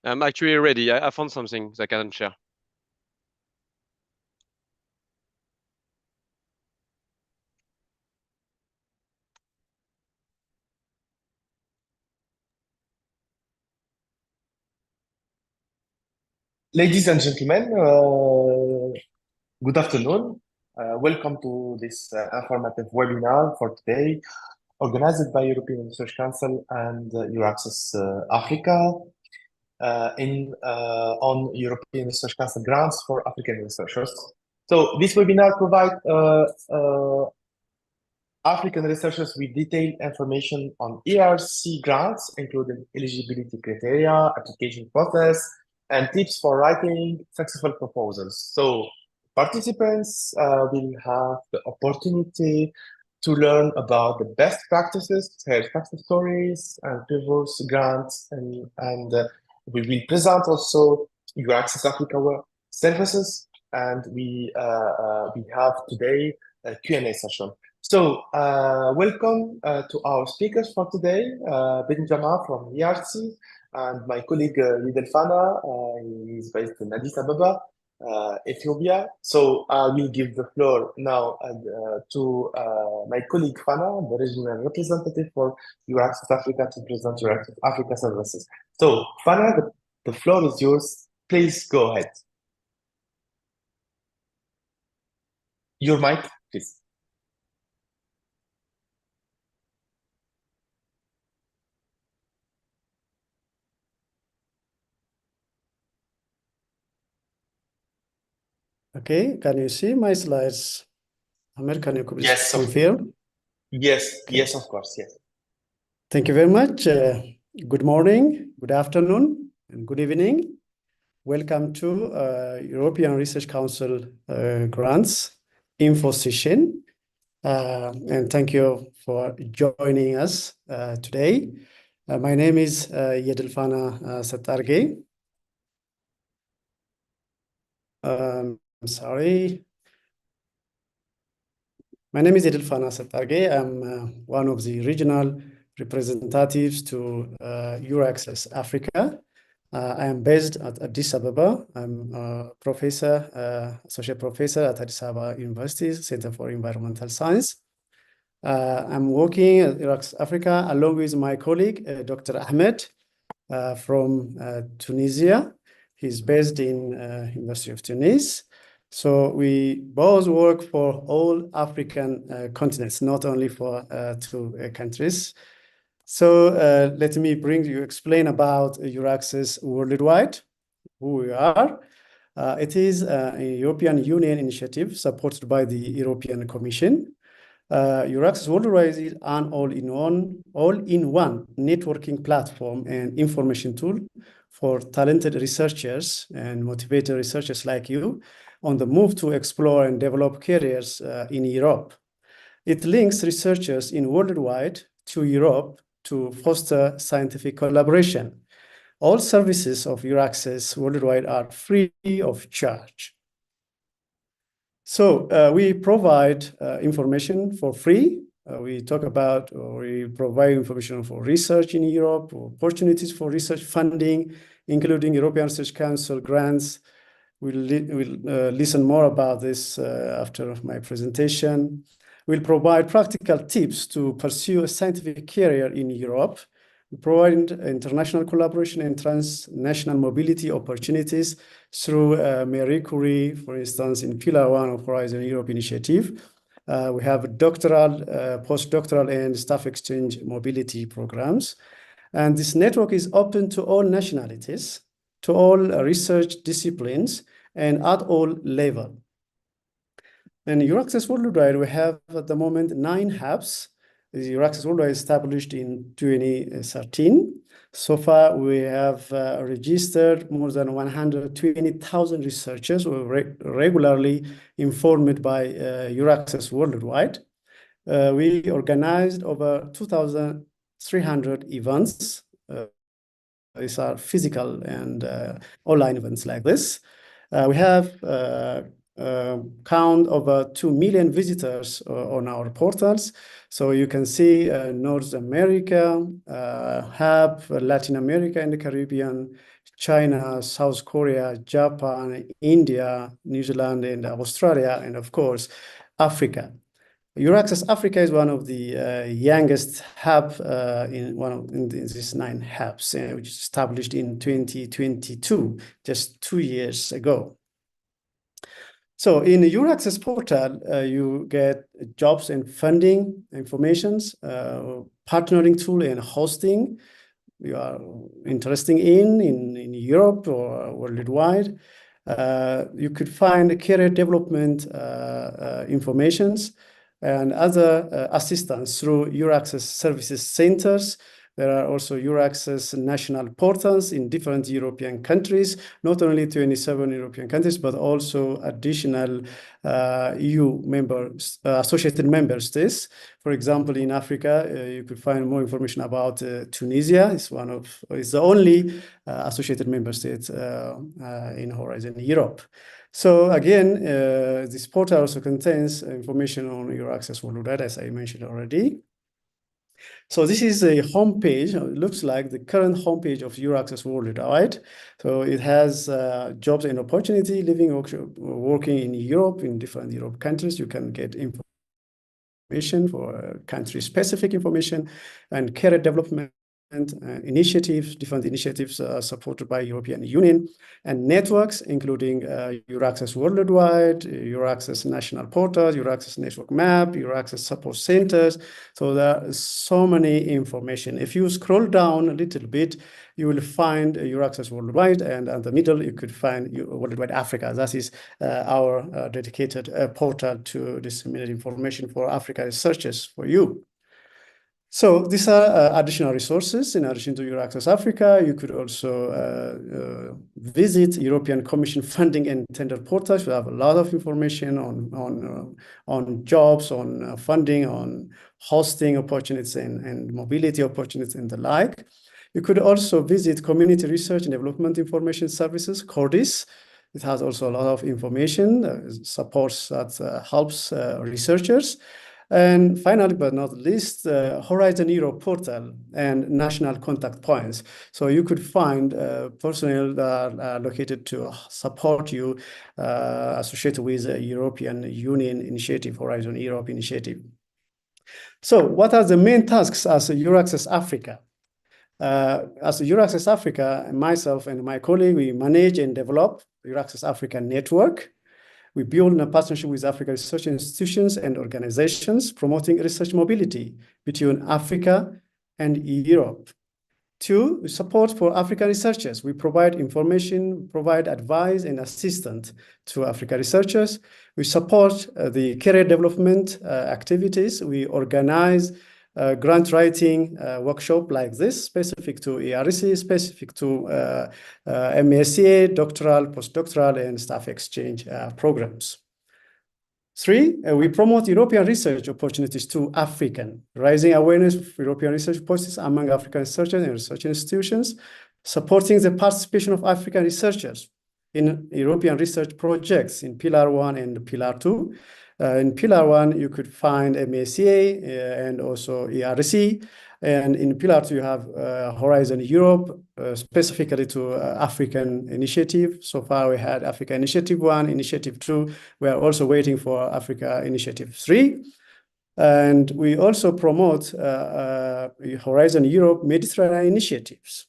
I'm actually ready. I found something that I can share. Ladies and gentlemen, good afternoon. Welcome to this informative webinar for today, organized by European Research Council and Euraccess Africa on European Research Council grants for African researchers. So this webinar provides African researchers with detailed information on ERC grants, including eligibility criteria, application process, and tips for writing successful proposals. So participants will have the opportunity to learn about the best practices, success stories, and previous grants, and we will present also Euraccess Africa services, and we have today a Q&A session. So, welcome to our speakers for today, Ben Jama from ERC, and my colleague Lidel Fana. He is based in Addis Ababa, Ethiopia. So, I will give the floor now to my colleague Fana, the regional representative for Euraccess Africa, to present Euraccess Africa services. So, Fana, the floor is yours. Please go ahead. Your mic, please. Okay, can you see my slides? Amir, can you please confirm? Yes, yes, of course, yes. Thank you very much. Good morning, good afternoon, and good evening. Welcome to European Research Council grants info session. And thank you for joining us today. My name is Yedelfana Satarge. Sorry. My name is Yedelfana Satarge. I'm one of the regional representatives to Euraccess Africa. I am based at Addis Ababa. I'm a professor, associate professor at Addis Ababa University Center for Environmental Science. I'm working at Euraccess Africa along with my colleague, Dr. Ahmed from Tunisia. He's based in University of Tunis. So we both work for all African continents, not only for two countries. So let me explain about Euraccess worldwide, who we are. It is a European Union initiative supported by the European Commission. Euraccess worldwide is an all-in-one networking platform and information tool for talented researchers and motivated researchers like you on the move to explore and develop careers in Europe. It links researchers in worldwide to Europe to foster scientific collaboration. All services of Euraccess worldwide are free of charge. So we provide information for free. We provide information for research in Europe, opportunities for research funding, including European Research Council grants. We'll listen more about this after my presentation. We'll provide practical tips to pursue a scientific career in Europe. We provide international collaboration and transnational mobility opportunities through Marie Curie, for instance, in Pillar 1 of Horizon Europe initiative. We have doctoral, postdoctoral, and staff exchange mobility programs. And this network is open to all nationalities, to all research disciplines, and at all levels. And Euraccess worldwide, we have at the moment 9 hubs. Euraccess worldwide established in 2013. So far, we have registered more than 120,000 researchers who are regularly informed by Euraccess worldwide. We organized over 2,300 events. These are physical and online events like this. We have count over 2 million visitors on our portals. So you can see North America, hub, Latin America and the Caribbean, China, South Korea, Japan, India, New Zealand, and Australia, and of course, Africa. Euraccess Africa is one of the youngest hub in these 9 hubs, which is established in 2022, just 2 years ago. So in the Euraccess portal, you get jobs and funding informations, partnering tool and hosting you are interested in Europe or worldwide. You could find career development informations and other assistance through Euraccess services centers. There are also Euraccess national portals in different European countries, not only 27 European countries, but also additional EU members, associated member states. For example, in Africa, you could find more information about Tunisia. It's the only associated member state in Horizon Europe. So again, this portal also contains information on Euraccess worldwide, as I mentioned already. So this is a homepage. It looks like the current homepage of Euraccess worldwide. So it has jobs and opportunity, living, working in Europe, in different Europe countries. You can get information for country-specific information and career development initiatives, different initiatives supported by European Union and networks, including Euraccess worldwide, Euraccess national portal, Euraccess network map, Euraccess support centers. So there are so many information. If you scroll down a little bit, you will find Euraccess worldwide, and at the middle you could find worldwide Africa. That is our dedicated portal to disseminate information for Africa researchers for you. So these are additional resources. In addition to Euraccess Africa, you could also visit European Commission funding and tender portals. We have a lot of information on jobs, on funding, on hosting opportunities and mobility opportunities and the like. You could also visit Community Research and Development Information Services, CORDIS. It has also a lot of information, supports that helps researchers. And finally, but not least, Horizon Europe portal and national contact points. So you could find personnel that are located to support you associated with the European Union initiative, Horizon Europe initiative. So what are the main tasks as Euraccess Africa? As Euraccess Africa, myself and my colleague, we manage and develop Euraccess Africa network. We build a partnership with African research institutions and organizations promoting research mobility between Africa and Europe. 2, we support for African researchers. We provide information, provide advice and assistance to African researchers. We support the career development activities. We organize grant writing workshop like this, specific to ERC, specific to MSc, doctoral, postdoctoral, and staff exchange programs. 3, we promote European research opportunities to African, raising awareness of European research policies among African researchers and research institutions, supporting the participation of African researchers in European research projects in Pillar 1 and Pillar 2. In Pillar 1, you could find MSCA and also ERC. And in Pillar 2, you have Horizon Europe, specifically to African Initiative. So far, we had Africa Initiative 1, Initiative 2. We are also waiting for Africa Initiative 3. And we also promote Horizon Europe Mediterranean initiatives.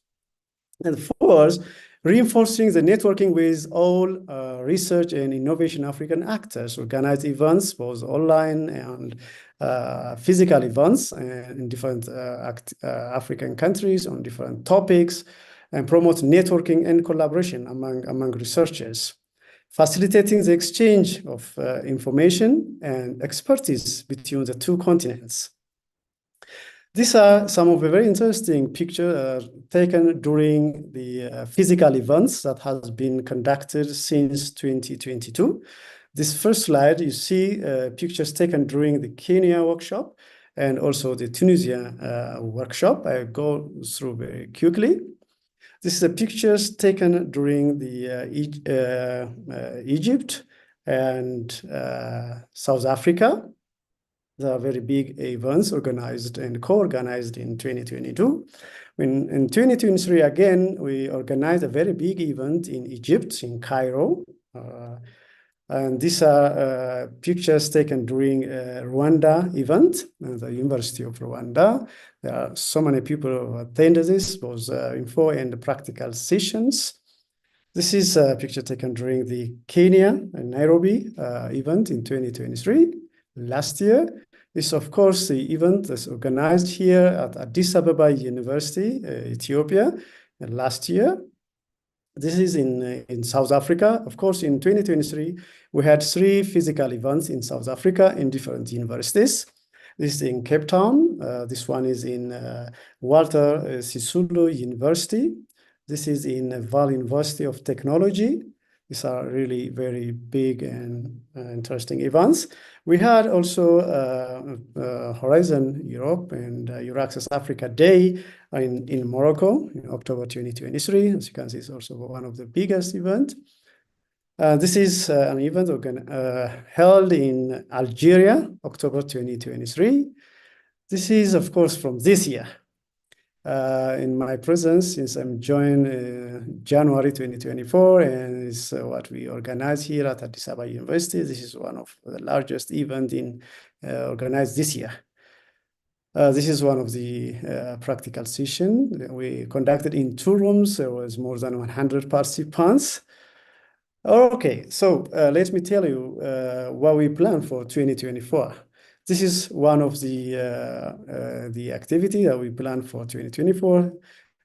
And 4th, reinforcing the networking with all research and innovation African actors, organize events, both online and physical events in different African countries on different topics, and promote networking and collaboration among researchers, facilitating the exchange of information and expertise between the 2 continents. These are some of the very interesting pictures taken during the physical events that has been conducted since 2022. This first slide, you see pictures taken during the Kenya workshop and also the Tunisia workshop. I go through very quickly. This is the pictures taken during the Egypt and South Africa. There are very big events organized and co-organized in 2022. In 2023, again, we organized a very big event in Egypt, in Cairo. And these are pictures taken during Rwanda event at the University of Rwanda. There are so many people who attended this, both info and practical sessions. This is a picture taken during the Kenya and Nairobi event in 2023, last year. This, of course, the event is organized here at Addis Ababa University, Ethiopia, last year. This is in South Africa. Of course, in 2023, we had 3 physical events in South Africa in different universities. This is in Cape Town. This one is in Walter Sisulu University. This is in Vaal University of Technology. These are really very big and interesting events. We had also Horizon Europe and Euraccess Africa Day in Morocco in October 2023. As you can see, it's also one of the biggest events. This is an event held in Algeria, October 2023. This is, of course, from this year. In my presence, since I'm joined January 2024, and it's what we organize here at Addis Ababa University. This is one of the largest events organized this year. This is one of the practical sessions we conducted in 2 rooms. There was more than 100 participants. Okay, so let me tell you what we plan for 2024. This is one of the activity that we plan for 2024.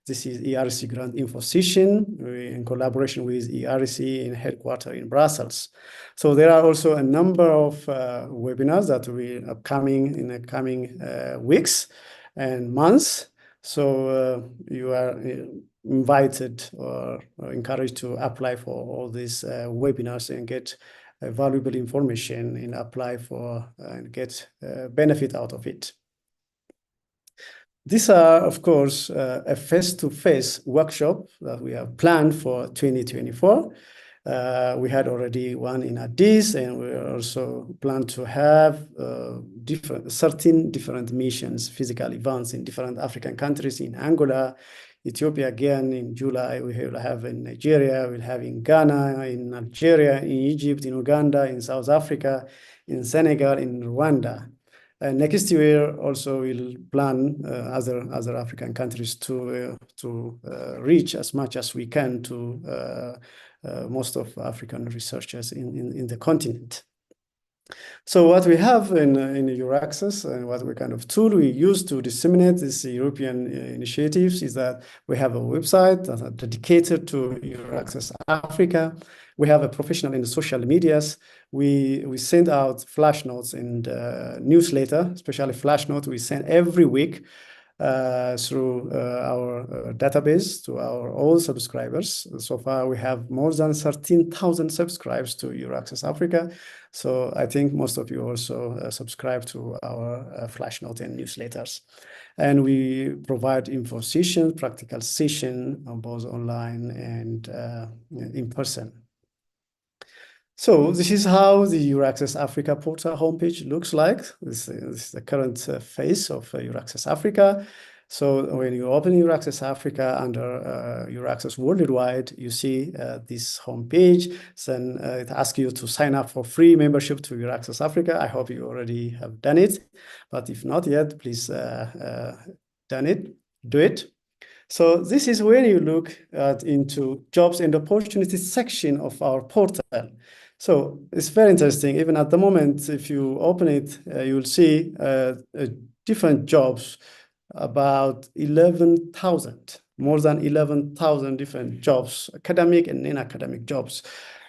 This is ERC Grant Info Session in collaboration with ERC in headquarters in Brussels. So there are also a number of webinars that will upcoming in the coming weeks and months. So you are invited or encouraged to apply for all these webinars and get valuable information and apply for and get benefit out of it. These are, of course, a face-to-face workshop that we have planned for 2024. We had already one in Addis, and we also plan to have 13 different missions, physical events in different African countries, in Angola, Ethiopia again in July. We will have in Nigeria, we'll have in Ghana, in Algeria, in Egypt, in Uganda, in South Africa, in Senegal, in Rwanda. Next year also we'll plan other African countries to reach as much as we can to most of African researchers in the continent. So what we have in Euraccess and what kind of tool we use to disseminate these European initiatives is that we have a website that is dedicated to Euraccess Africa. We have a professional in the social medias. We send out flash notes and newsletter, especially flash notes we send every week through our database to our all subscribers. So far, we have more than 13,000 subscribers to Euraccess Africa. So I think most of you also subscribe to our flash note and newsletters. And we provide info sessions, practical sessions, both online and in person. So this is how the Euraccess Africa portal homepage looks like. This is the current face of Euraccess Africa. So when you open Euraccess Africa under Euraccess Worldwide, you see this homepage. Then it asks you to sign up for free membership to Euraccess Africa. I hope you already have done it, but if not yet, please do it. So this is when you look into jobs and opportunities section of our portal. So it's very interesting. Even at the moment, if you open it, you will see different jobs, about 11,000, more than 11,000 different jobs, academic and non-academic jobs.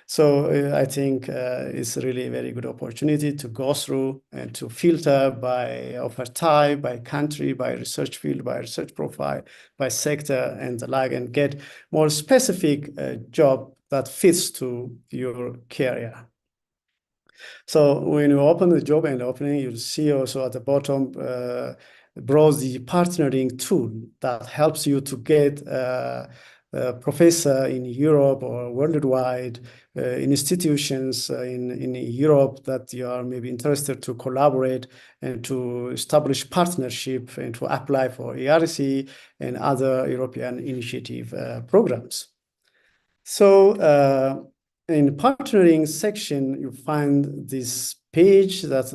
So I think it's really a very good opportunity to go through and to filter by offer type, by country, by research field, by research profile, by sector and the like, and get more specific job that fits to your career. So when you open the job and opening, you'll see also at the bottom, browse the partnering tool that helps you to get professor in Europe or worldwide, institutions in Europe that you are maybe interested to collaborate and to establish partnership and to apply for ERC and other European initiative programs. So in partnering section, you find this page that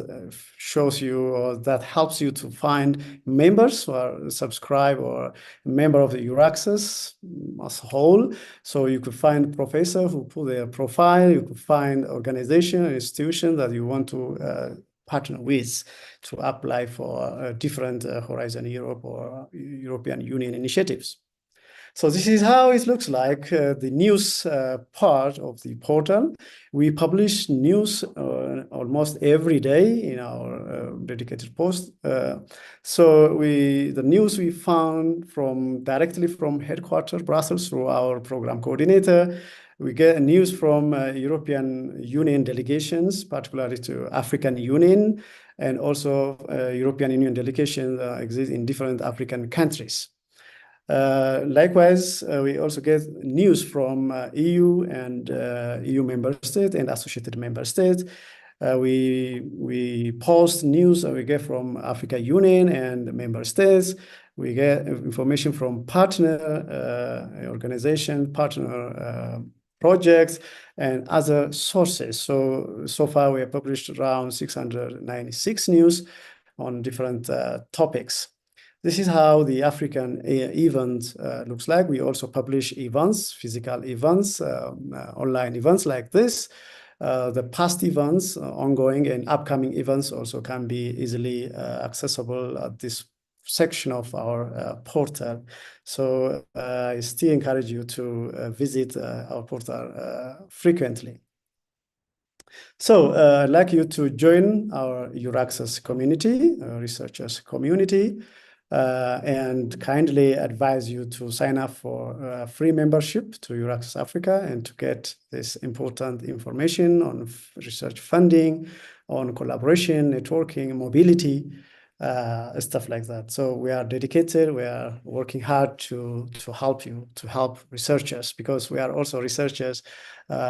shows you or that helps you to find members who are subscribed or a member of the EURAXESS as a whole. So you could find professor who put their profile, you could find organization or institution that you want to partner with to apply for different Horizon Europe or European Union initiatives. So this is how it looks like, the news part of the portal. We publish news almost every day in our dedicated post. So the news we found directly from headquarters Brussels through our program coordinator. We get news from European Union delegations, particularly to African Union, and also European Union delegations exist in different African countries. Likewise, we also get news from EU and EU member states and associated member states. We post news we get from Africa Union and member states. We get information from partner organization, partner projects, and other sources. So far, we have published around 696 news on different topics. This is how the African event looks like. We also publish events, physical events, online events like this. The past events, ongoing and upcoming events also can be easily accessible at this section of our portal. So I still encourage you to visit our portal frequently. So I'd like you to join our EURAXESS community, researchers community, and kindly advise you to sign up for free membership to EURAXESS Africa and to get this important information on research funding, on collaboration, networking, mobility, stuff like that. So we are dedicated, we are working hard to help you, to help researchers, because we are also researchers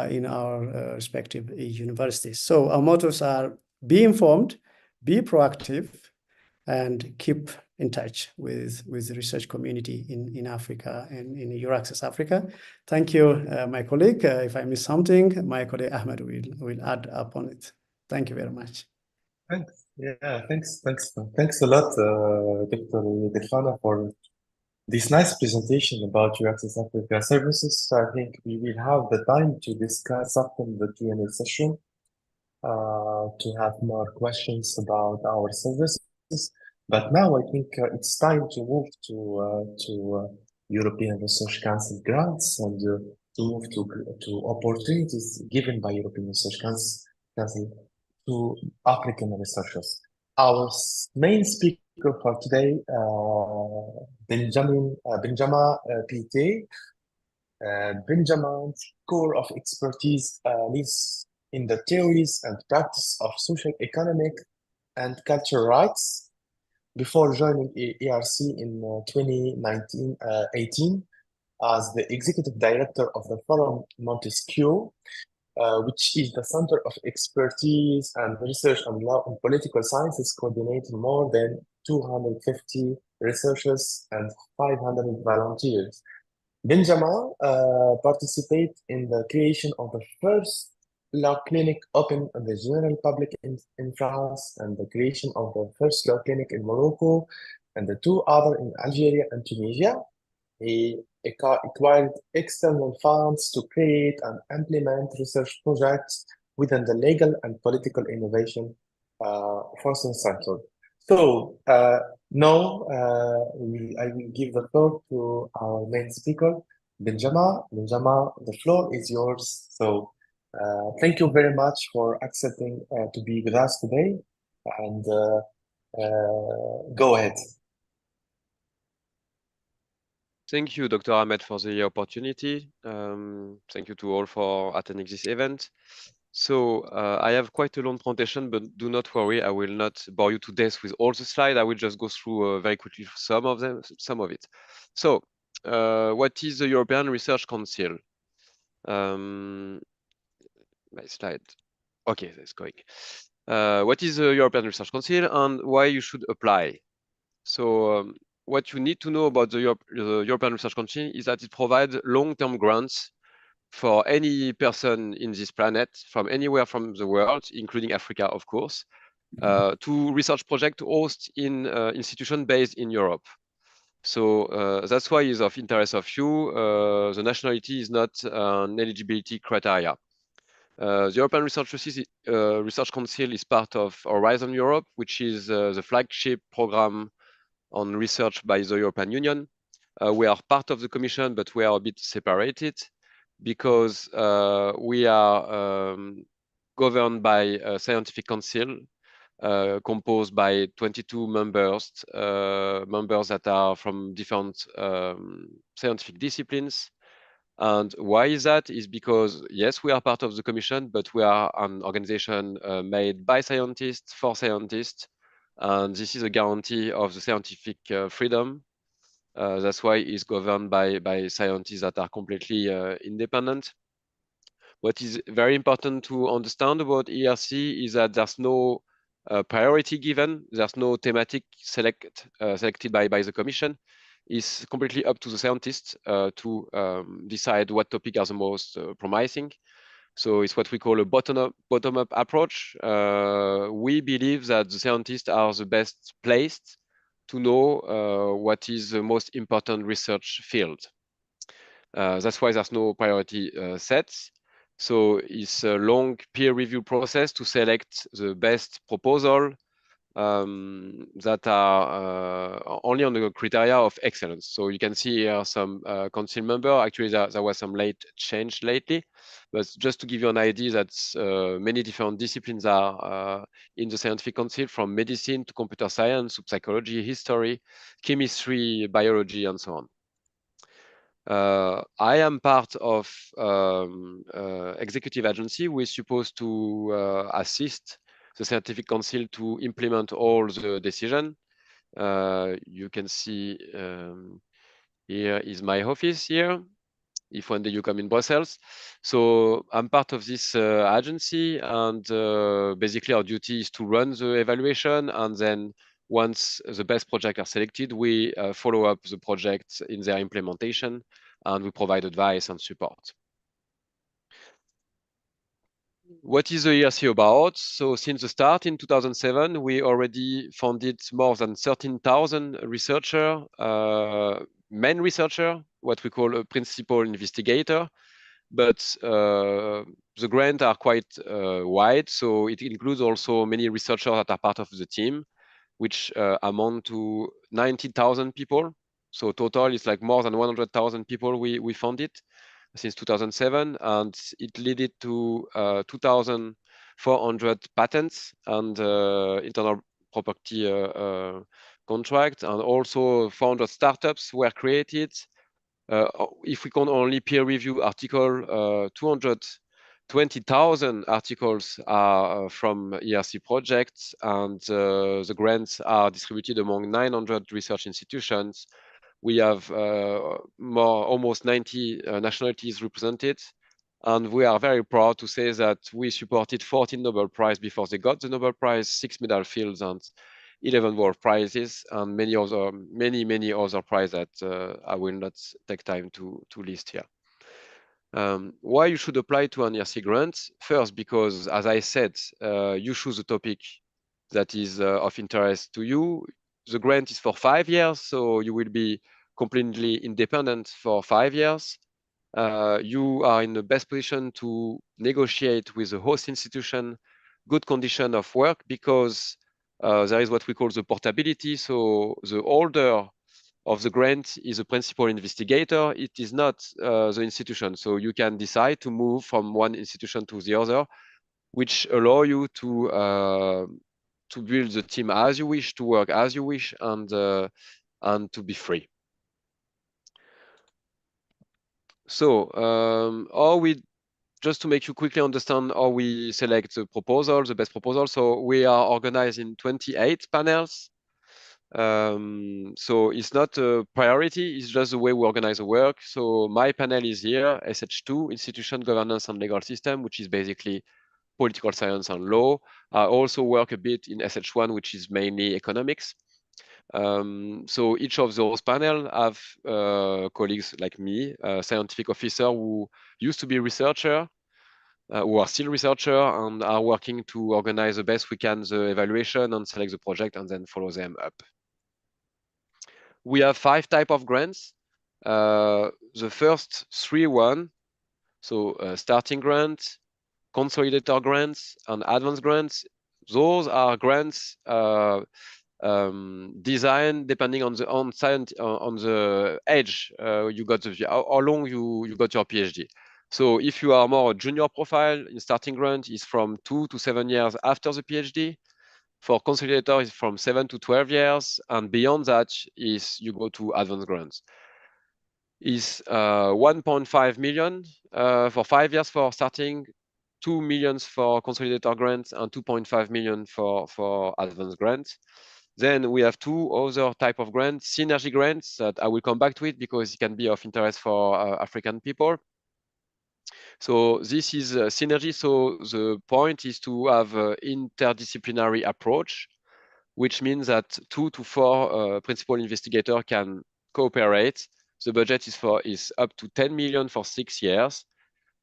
in our respective universities. So our mottos are: be informed, be proactive, and keep in touch with the research community in Africa and in EURAXESS Africa. Thank you, my colleague. If I miss something, my colleague Ahmed will add upon it. Thank you very much. Thanks. Yeah, thanks a lot, Dr. Defana, for this nice presentation about EURAXESS Africa services. I think we will have the time to discuss after the Q&A session, to have more questions about our services. But now I think it's time to move to European Research Council grants and to move to opportunities given by European Research Council to African researchers. Our main speaker for today, Benjamin Pité. Benjamin's core of expertise lies in the theories and practice of social, economic, and cultural rights. Before joining ERC in 2018 as the executive director of the Forum Montesquieu, which is the center of expertise and research on law and political sciences, coordinating more than 250 researchers and 500 volunteers. Benjamin participated in the creation of the first law clinic open on the general public in France, and the creation of the first law clinic in Morocco, and the two other in Algeria and Tunisia. He acquired external funds to create and implement research projects within the legal and political innovation forcing sector. So now I will give the floor to our main speaker, Benjamin. Benjamin, the floor is yours. So thank you very much for accepting to be with us today, and go ahead. Thank you, Dr. Ahmed, for the opportunity. Thank you to all for attending this event. So I have quite a long presentation, but do not worry, I will not bore you to death with all the slides. I will just go through very quickly some of it. So what is the European Research Council? My slide. Okay, that's going. What is the European Research Council and why you should apply? So what you need to know about the European Research Council is that it provides long-term grants for any person in this planet from anywhere from the world, including Africa, of course, to research project host in institution based in Europe. So that's why it's of interest of you. The nationality is not an eligibility criteria. The European Research Council is part of Horizon Europe, which is the flagship program on research by the European Union. We are part of the Commission, but we are a bit separated because we are governed by a scientific council composed by 22 members that are from different scientific disciplines. And why is that? Is because, yes, we are part of the Commission, but we are an organization made by scientists, for scientists, and this is a guarantee of the scientific freedom. That's why it's governed by scientists that are completely independent. What is very important to understand about ERC is that there's no priority given. There's no thematic selected by the Commission. It's completely up to the scientists to decide what topic are the most promising. So it's what we call a bottom-up approach. We believe that the scientists are the best placed to know what is the most important research field. That's why there's no priority sets. So it's a long peer review process to select the best proposal that are only on the criteria of excellence. So you can see here some council member. Actually, there was some late change lately, but just to give you an idea that many different disciplines are in the scientific council, from medicine to computer science, to psychology, history, chemistry, biology, and so on. I am part of executive agency who is supposed to assist the scientific council to implement all the decision. You can see here is my office here, if one day you come in Brussels. So I'm part of this agency, and basically our duty is to run the evaluation, and then once the best projects are selected, we follow up the projects in their implementation, and we provide advice and support. What is the ERC about? So since the start in 2007, we already funded more than 13,000 researchers, main researcher, what we call a principal investigator. But the grants are quite wide, so it includes also many researchers that are part of the team, which amount to 90,000 people. So total is like more than 100,000 people we funded since 2007, and it led to 2,400 patents and internal property contracts, and also 400 startups were created. If we can only peer review article, 220,000 articles are from ERC projects, and the grants are distributed among 900 research institutions. We have almost 90 nationalities represented, and we are very proud to say that we supported 14 Nobel Prize before they got the Nobel Prize, 6 medal fields, and 11 World Prizes, and many other prizes that I will not take time to list here. Why you should apply to an ERC grant? First, because as I said, you choose a topic that is of interest to you. The grant is for 5 years, so you will be completely independent for 5 years. You are in the best position to negotiate with the host institution good condition of work, because there is what we call the portability. So the holder of the grant is a principal investigator. It is not the institution. So you can decide to move from one institution to the other, which allow you to build the team as you wish, to work as you wish, and to be free. So just to make you quickly understand how we select the proposal, the best proposal. So we are organized in 28 panels. So it's not a priority, it's just the way we organize the work. So my panel is here, SH2, Institution, Governance and Legal System, which is basically political science and law. I also work a bit in SH1, which is mainly economics. So each of those panels have colleagues like me, a scientific officer who used to be researcher, who are still researcher and are working to organize the best we can the evaluation and select the project and then follow them up. We have 5 types of grants. The first 3 so starting grants, consolidator grants, and advanced grants. Those are grants designed depending on the on the age you got how long you got your PhD. So if you are more a junior profile, in starting grant is from 2 to 7 years after the PhD. For consolidator is from 7 to 12 years, and beyond that is you go to advanced grants. Is 1.5 million for 5 years for starting, 2 million for consolidator grants, and 2.5 million for advanced grants. Then we have 2 other type of grants, synergy grants, that I will come back to it because it can be of interest for African people. So this is synergy. So the point is to have an interdisciplinary approach, which means that 2 to 4 principal investigators can cooperate. The budget is up to 10 million for 6 years,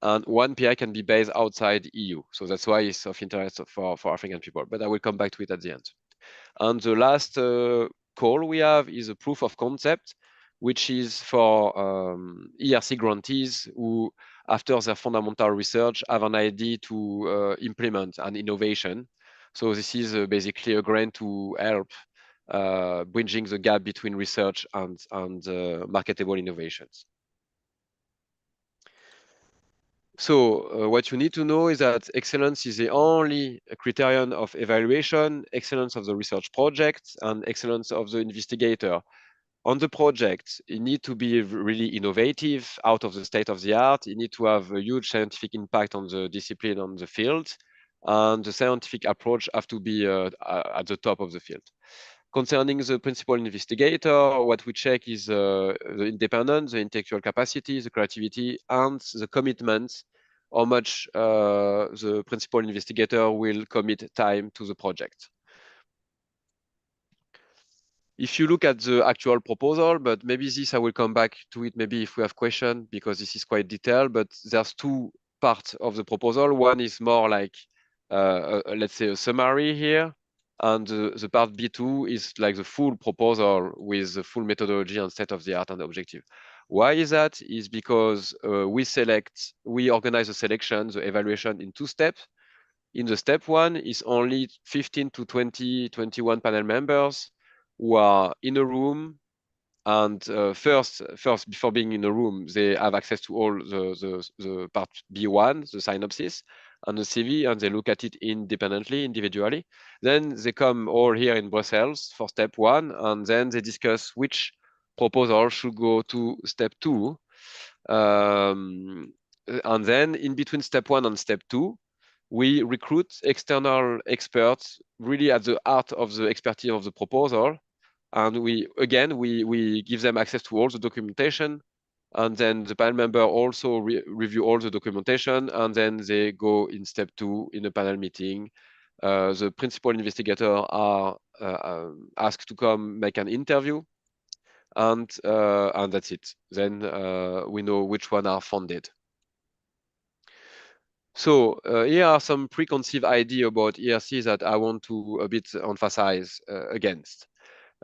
and 1 PI can be based outside EU. So that's why it's of interest for African people, but I will come back to it at the end. And the last call we have is a proof of concept, which is for ERC grantees who, after their fundamental research, have an idea to implement an innovation. So this is basically a grant to help bridging the gap between research and marketable innovations. So what you need to know is that excellence is the only criterion of evaluation, excellence of the research project, and excellence of the investigator. On the project, you need to be really innovative, out of the state of the art. You need to have a huge scientific impact on the discipline, on the field, and the scientific approach have to be at the top of the field. Concerning the principal investigator, what we check is the independence, the intellectual capacity, the creativity, and the commitment, how much the principal investigator will commit time to the project. If you look at the actual proposal, but maybe this I will come back to it maybe if we have questions, because this is quite detailed, but there's 2 parts of the proposal. One is more like, let's say, a summary here, and the part B2 is like the full proposal with the full methodology and state of the art and the objective. Why is that? Is because we organize the selection, the evaluation in 2 steps. In the step 1 is only 15 to 21 panel members who are in a room, and first before being in a room, they have access to all the part B1, the synopsis, and the CV, and they look at it independently, individually. Then they come all here in Brussels for step 1, and then they discuss which proposal should go to step 2. And then in between step 1 and step 2, we recruit external experts really at the heart of the expertise of the proposal. And we give them access to all the documentation. And then the panel member also review all the documentation. And then they go in step 2 in a panel meeting. The principal investigator are asked to come make an interview. And that's it. Then we know which one are funded. So here are some preconceived ideas about ERC that I want to a bit emphasize against.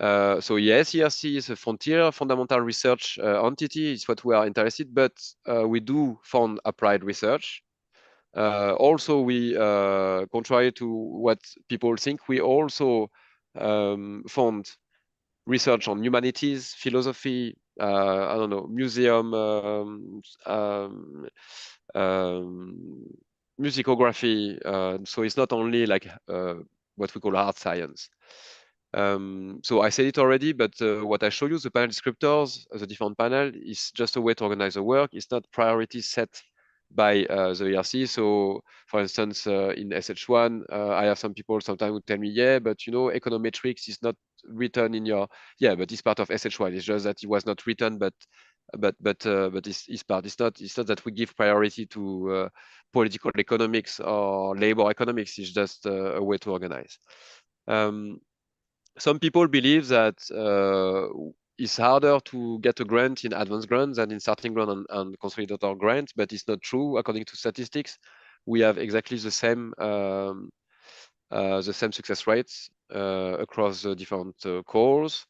So yes, ERC is a frontier fundamental research entity. It's what we are interested, but we do fund applied research. Also, we contrary to what people think, we also fund research on humanities, philosophy, I don't know, museum, musicography. So it's not only like what we call hard science. So I said it already, but what I show you, the panel descriptors, the different panel, is just a way to organize the work. It's not priorities set by the ERC. So, for instance, in SH1, I have some people sometimes who tell me, yeah, but you know, econometrics is not written in your, yeah, but it's part of SH1. It's just that it was not written, but it's part. It's not that we give priority to political economics or labor economics. It's just a way to organize. Some people believe that it's harder to get a grant in advanced grant than in starting grant and consolidator grant, but it's not true. According to statistics, we have exactly the same success rates across the different calls.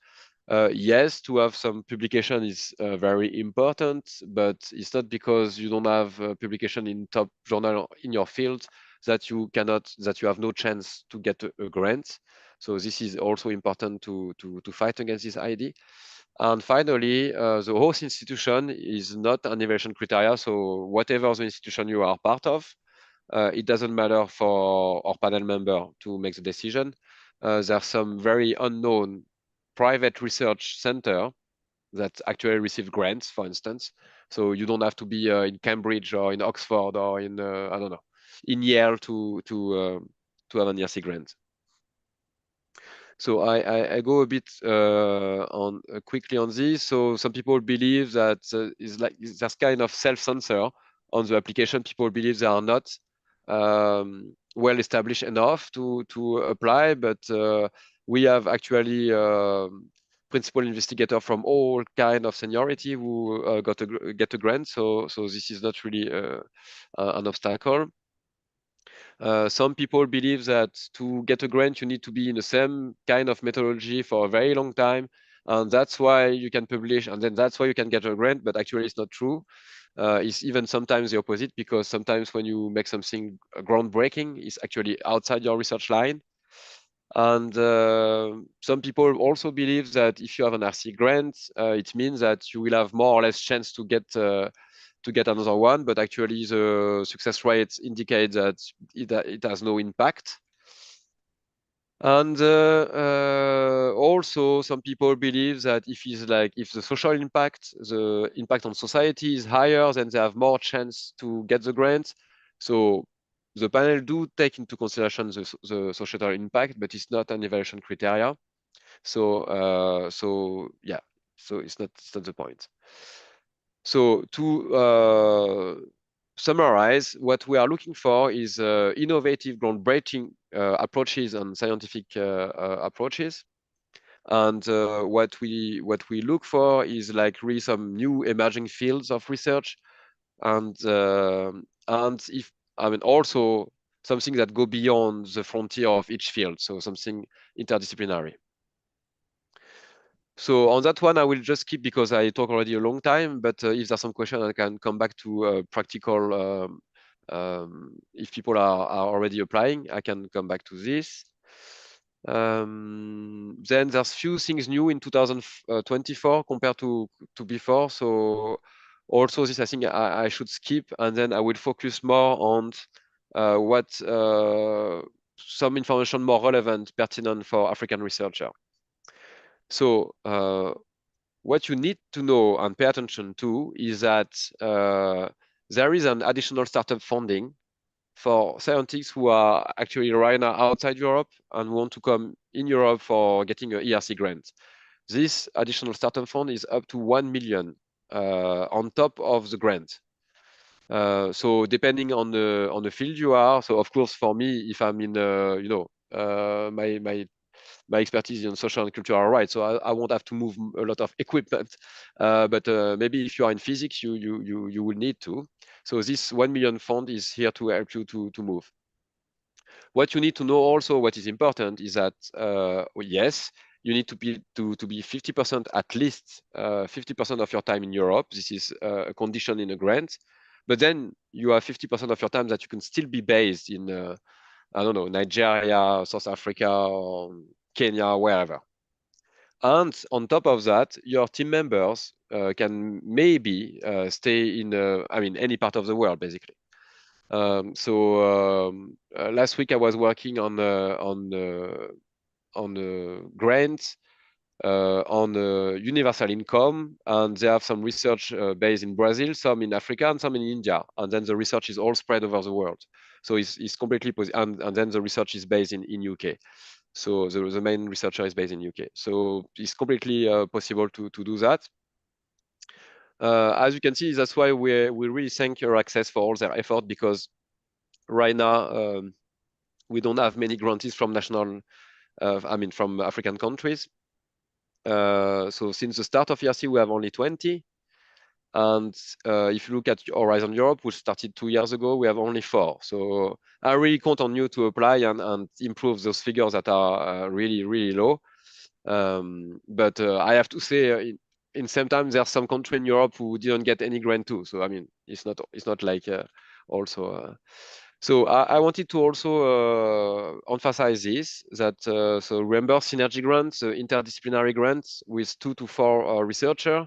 Yes, to have some publication is very important, but it's not because you don't have publication in top journal in your field that you have no chance to get a grant. So this is also important to fight against this idea. And finally, the host institution is not an evaluation criteria. So whatever the institution you are part of, it doesn't matter for our panel member to make the decision. There are some very unknown private research center that actually receive grants, for instance. So you don't have to be in Cambridge or in Oxford or in I don't know, in Yale to have an ERC grant. So I go a bit on quickly on this. So some people believe that there's kind of self-censor on the application. People believe they are not well established enough to apply, but we have actually principal investigator from all kind of seniority who get a grant. So this is not really an obstacle. Some people believe that to get a grant, you need to be in the same kind of methodology for a very long time. And that's why you can publish, and then that's why you can get a grant, but actually it's not true. It's even sometimes the opposite, because sometimes when you make something groundbreaking, it's actually outside your research line. And some people also believe that if you have an RC grant, it means that you will have more or less chance to get another one, but actually the success rates indicate that it has no impact. And also some people believe that if the social impact, the impact on society is higher, then they have more chance to get the grant. So the panel do take into consideration the societal impact, but it's not an evaluation criteria. So yeah, so it's not the point. So to summarize, what we are looking for is innovative, groundbreaking approaches and scientific approaches. And what we look for is like really some new emerging fields of research, and if also something that go beyond the frontier of each field, so something interdisciplinary. So on that one, I will just skip because I talk already a long time, but if there's some question, I can come back to practical. If people are already applying, I can come back to this. Then there's few things new in 2024 compared to before. So also this, I think I should skip, and then I will focus more on what some information more relevant, pertinent for African researcher. So what you need to know and pay attention to is that there is an additional startup funding for scientists who are actually right now outside Europe and want to come in Europe for getting an ERC grant. This additional startup fund is up to 1 million on top of the grant. So depending on the field you are, so of course for me, if I'm in my expertise in social and cultural rights, so I won't have to move a lot of equipment. But maybe if you are in physics, you will need to. So this 1 million fund is here to help you to move. What you need to know also, what is important, is that yes, you need to be 50% at least 50% of your time in Europe. This is a condition in a grant. But then you have 50% of your time that you can still be based in I don't know, Nigeria, South Africa, or Kenya, wherever. And on top of that, your team members can maybe stay in, any part of the world, basically. Last week I was working on a grant on universal income, and they have some research based in Brazil, some in Africa, and some in India, and then the research is all spread over the world. So it's completely and then the research is based in UK. So the main researcher is based in UK. So it's completely possible to do that. As you can see, that's why we really thank Euraccess for all their effort, because right now we don't have many grantees from from African countries. So since the start of ERC, we have only 20. And if you look at Horizon Europe, which started 2 years ago, we have only 4. So I really count on you to apply and improve those figures that are really, really low. But I have to say, in same time, there's some country in Europe who didn't get any grant too. So I mean, it's not like also. So I wanted to also emphasize this, that so remember synergy grants, interdisciplinary grants with 2 to 4 researchers.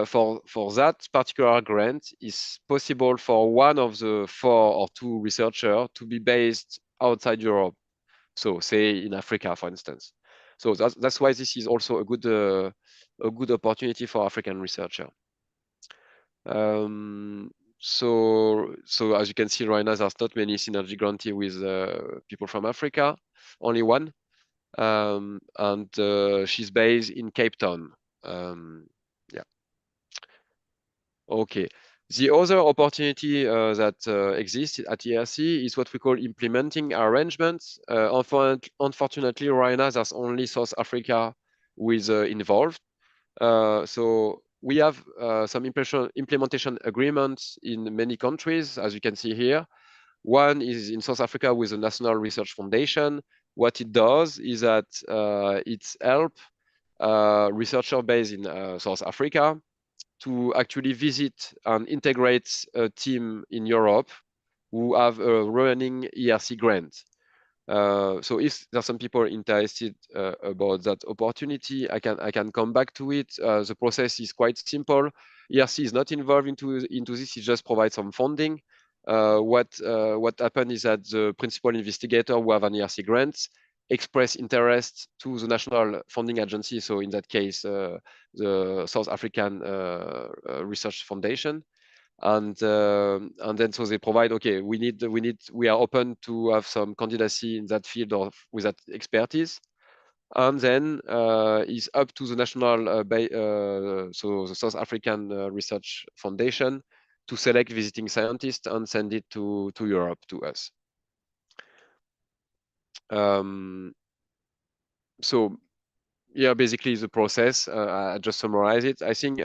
For that particular grant, is possible for one of the 4 or 2 researchers to be based outside Europe. So say in Africa, for instance. So that's why this is also a good opportunity for African researcher. So as you can see right now, there's not many synergy grantee with people from Africa, only one, and she's based in Cape Town. Yeah. Okay. The other opportunity that exists at ERC is what we call implementing arrangements. Unfortunately, right now, there's only South Africa who is involved. So we have some implementation agreements in many countries, as you can see here. One is in South Africa with the National Research Foundation. What it does is that it's help researchers based in South Africa to actually visit and integrate a team in Europe who have a running ERC grant. So if there's some people interested about that opportunity, I can come back to it. The process is quite simple. ERC is not involved into this. It just provides some funding. What happened is that the principal investigator who have an ERC grant express interest to the national funding agency. So in that case, the South African Research Foundation. And then so they provide, okay, we are open to have some candidacy in that field or with that expertise. And then it's up to the national, so the South African Research Foundation to select visiting scientists and send it to Europe, to us. So yeah, basically the process. I just summarize it. I think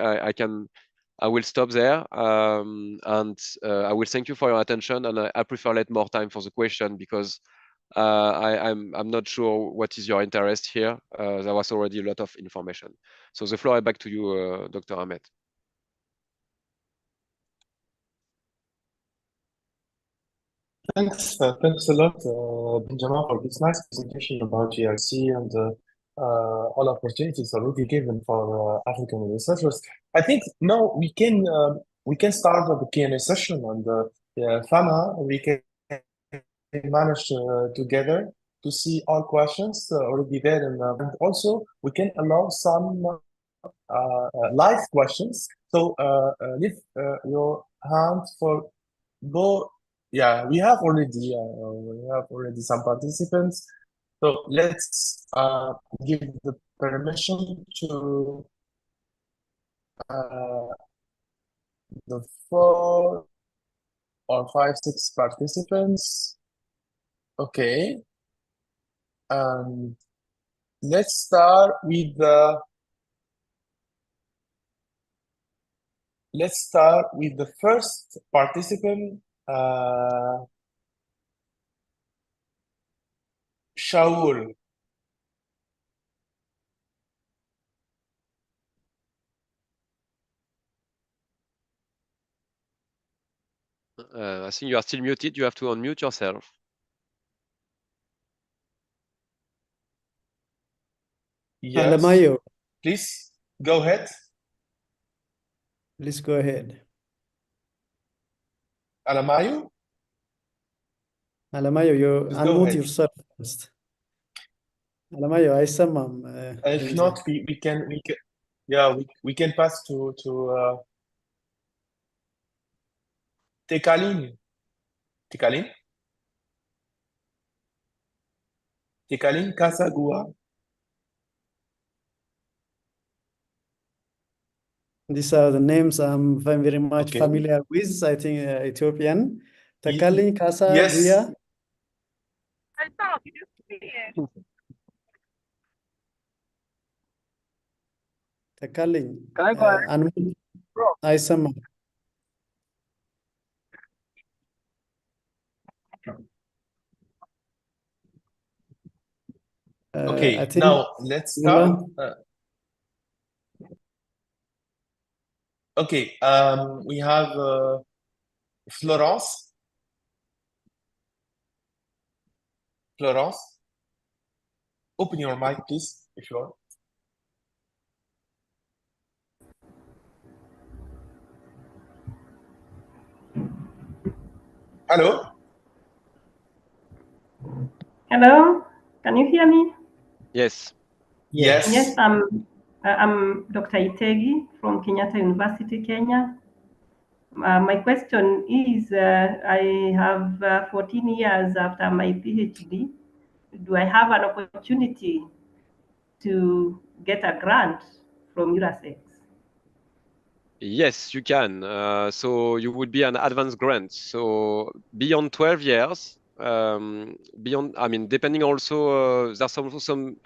I will stop there, and I will thank you for your attention. And I prefer let more time for the question, because I'm not sure what is your interest here. There was already a lot of information. So the floor is back to you, Dr. Ahmed. Thanks a lot, Benjamin, for this nice presentation about GRC and all opportunities already given for African researchers. I think now we can start with the Q&A session, and Fana, we can manage together to see all questions already there, and also we can allow some live questions. So lift your hand for go. Yeah, we have already some participants. So let's give the permission to the 4 or 5, 6 participants. Okay. Let's start with the first participant, Shaul. I think you are still muted. You have to unmute yourself. Yes. Alamayo, Please go ahead. please go ahead. Alamayo? Alamayo, you Please go unmute ahead. yourself first. Alamayo, አይሰማም If ድምጽ። not, yeah, we can pass to Tekaline. Tekaline? Tekaline Kasagua. These are the names I'm very much Okay. familiar with. I think Ethiopian. Takalin Kasa Yes. Guya. Takalin. አይሰማም። Okay, I think now let's start. Okay, we have Florence. Florence, open your mic, please, if you want. Hello? Hello, can you hear me? Yes. Yes. Yes, I'm Dr. Itegi from Kenyatta University, Kenya. My question is, I have 14 years after my PhD. Do I have an opportunity to get a grant from Urasex? Yes, you can. So you would be an advanced grant. So beyond 12 years, depending also, there's also some,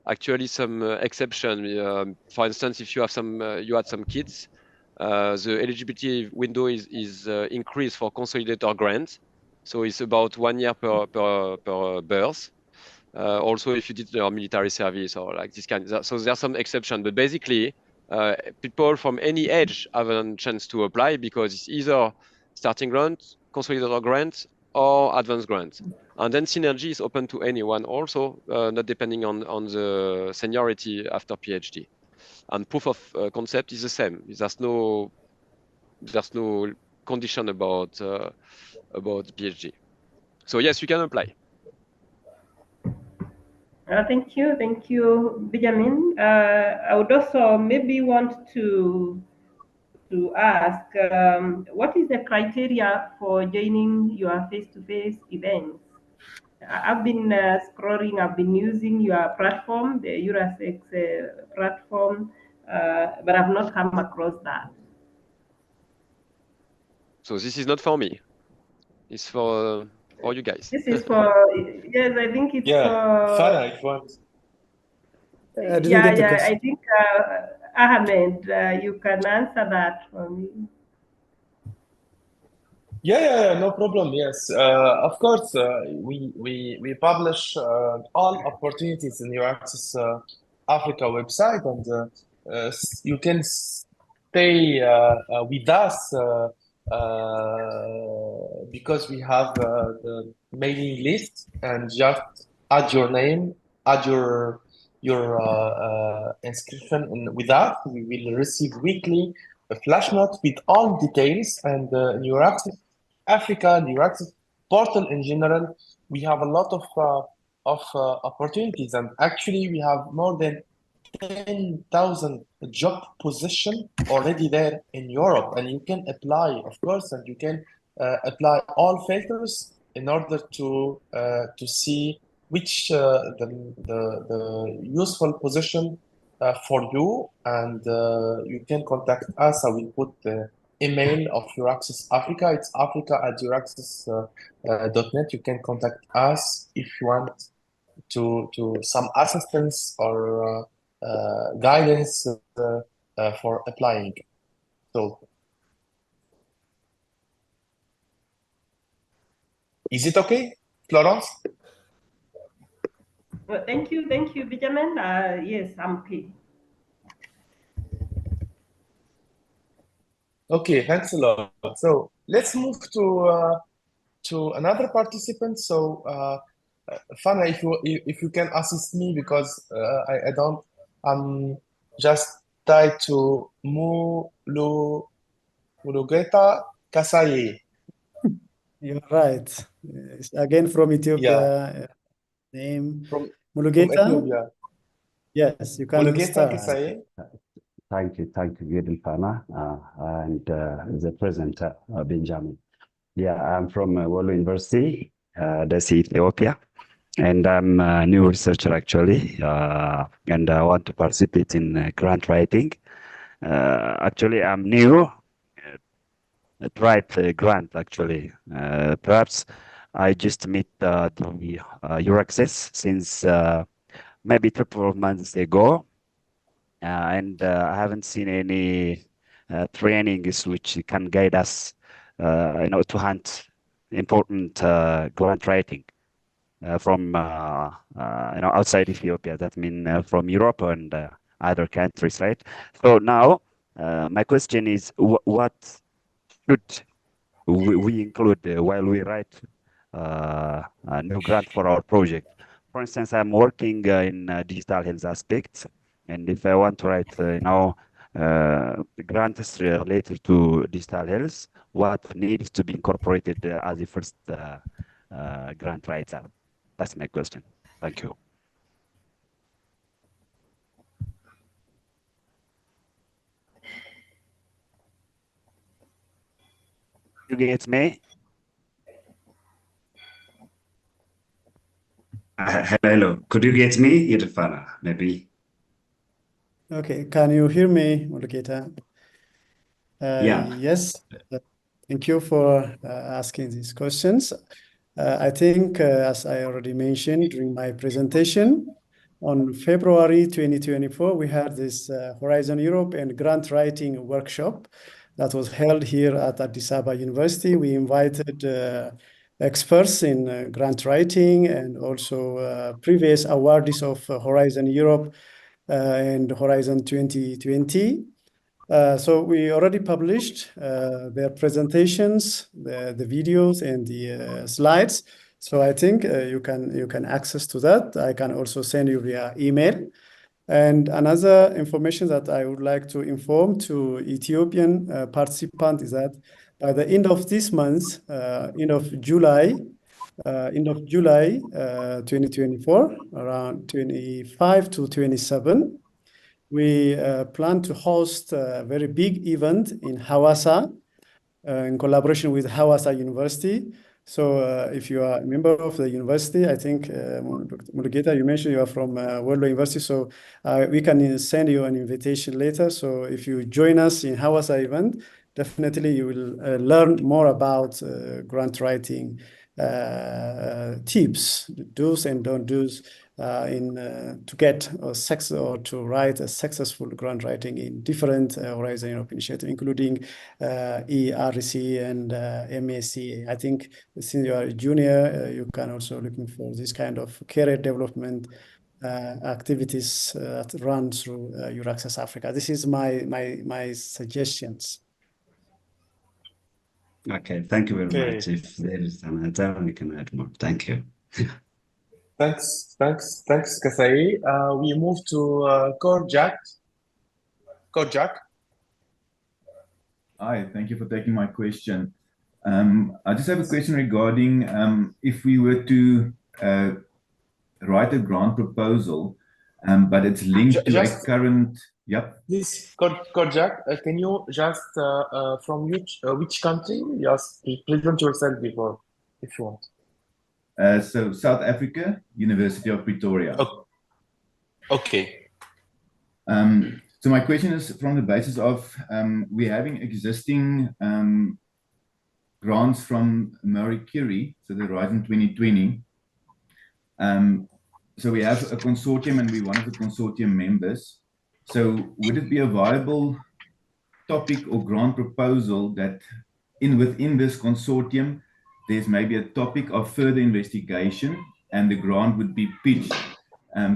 actually some exception. For instance, if you have you had some kids, the eligibility window is increased for consolidator grant. So it's about 1 year per birth. Also, if you did your military service or like this kind. So there's some exception, but basically, people from any age have a chance to apply because it's either starting grant, consolidator grant, or advanced grant. And then Synergy is open to anyone also, not depending on the seniority after PhD. And proof of concept is the same. There's no condition about PhD. So yes, you can apply. Thank you, Benjamin. I would also maybe want to ask, what is the criteria for joining your face-to-face events? I've been scrolling, I've been using your platform, the Urasex platform, but I've not come across that. So this is not for me. It's for you guys. This is for, yes, I think it's for... Farah, if you want. I didn't get the question. I think Ahmed, you can answer that for me. Yeah, no problem. Yes, of course. We publish all opportunities in your Access Africa website, and you can stay with us because we have the mailing list, and just add your name, add your inscription with us. We will receive weekly a flash note with all details, and your Access Africa, the Urasex portal in general, we have a lot of opportunities, and actually we have more than 10,000 job positions already there in Europe, and you can apply, of course, and you can apply all filters in order to see which the useful position for you, and you can contact us. I will put the email of Urasex Africa. It's africa@urasex.net. You can contact us if you want to some assistance or guidance for applying. So, is it okay, Florence? Well, thank you, Benjamin. Yes, I'm okay. Okay, thanks a lot. So let's move to another participant. So Fana, if you can assist me, because I don't, I'm just tied to Mulugeta Kasaye. You're right. It's again from Ethiopia. Name Mulugeta? Ethiopia. Yes, you can Mulugeta start. Kisai. Thank you, Gideon Fana, and the presenter, Benjamin. Yeah, I'm from Wolo University, that's Ethiopia, and I'm a new researcher actually, and I want to participate in grant writing. Actually, I'm new, to write a grant actually. Perhaps I just met the Euraccess since maybe 3 months ago. And I haven't seen any trainings which can guide us, to hunt important grant writing from outside Ethiopia. That means from Europe and other countries, right? So now my question is, what should we include while we write a new grant for our project? For instance, I'm working in digital health aspects, and if I want to write, grants related to digital health, what needs to be incorporated as the first grant writer? That's my question. Thank you. You get me? Hello. Could you get me, Irfana? Maybe. Okay, can you hear me, Mulugeta? Yeah. Yes. Thank you for asking these questions. I think, as I already mentioned during my presentation, on February 2024, we had this Horizon Europe and grant writing workshop that was held here at Addis Ababa University. We invited experts in grant writing and also previous awardees of Horizon Europe and Horizon 2020. So we already published their presentations, the videos and the slides. So I think you can access to that. I can also send you via email. And another information that I would like to inform to Ethiopian participants is that by the end of this month, end of July 2024, around 25 to 27, we plan to host a very big event in Hawassa in collaboration with Hawassa University. So if you are a member of the university, I think, Mulugeta, you mentioned you are from Wolo University, so we can send you an invitation later. So if you join us in Hawassa event, definitely you will learn more about grant writing tips, do's and don't do's to get or to write a successful grant writing in different Horizon Europe initiatives, including ERC and MSc. I think since you are a junior, you can also looking for this kind of career development activities that run through Euraccess Africa. This is my suggestions. Okay, thank you very much. If there is another time, we can add more. Thank you. Thanks, Kasai. We move to Korjak. Hi, thank you for taking my question. I just have a question regarding if we were to write a grant proposal, but it's linked to a current. Yep. Please, Korjak, can you just from which country? Just present yourself before, if you want. So South Africa, University of Pretoria. Oh. Okay. So my question is from the basis of we're having existing grants from Marie Curie, so the Horizon 2020. So we have a consortium and we're one of the consortium members. So would it be a viable topic or grant proposal that within this consortium, there's maybe a topic of further investigation and the grant would be pitched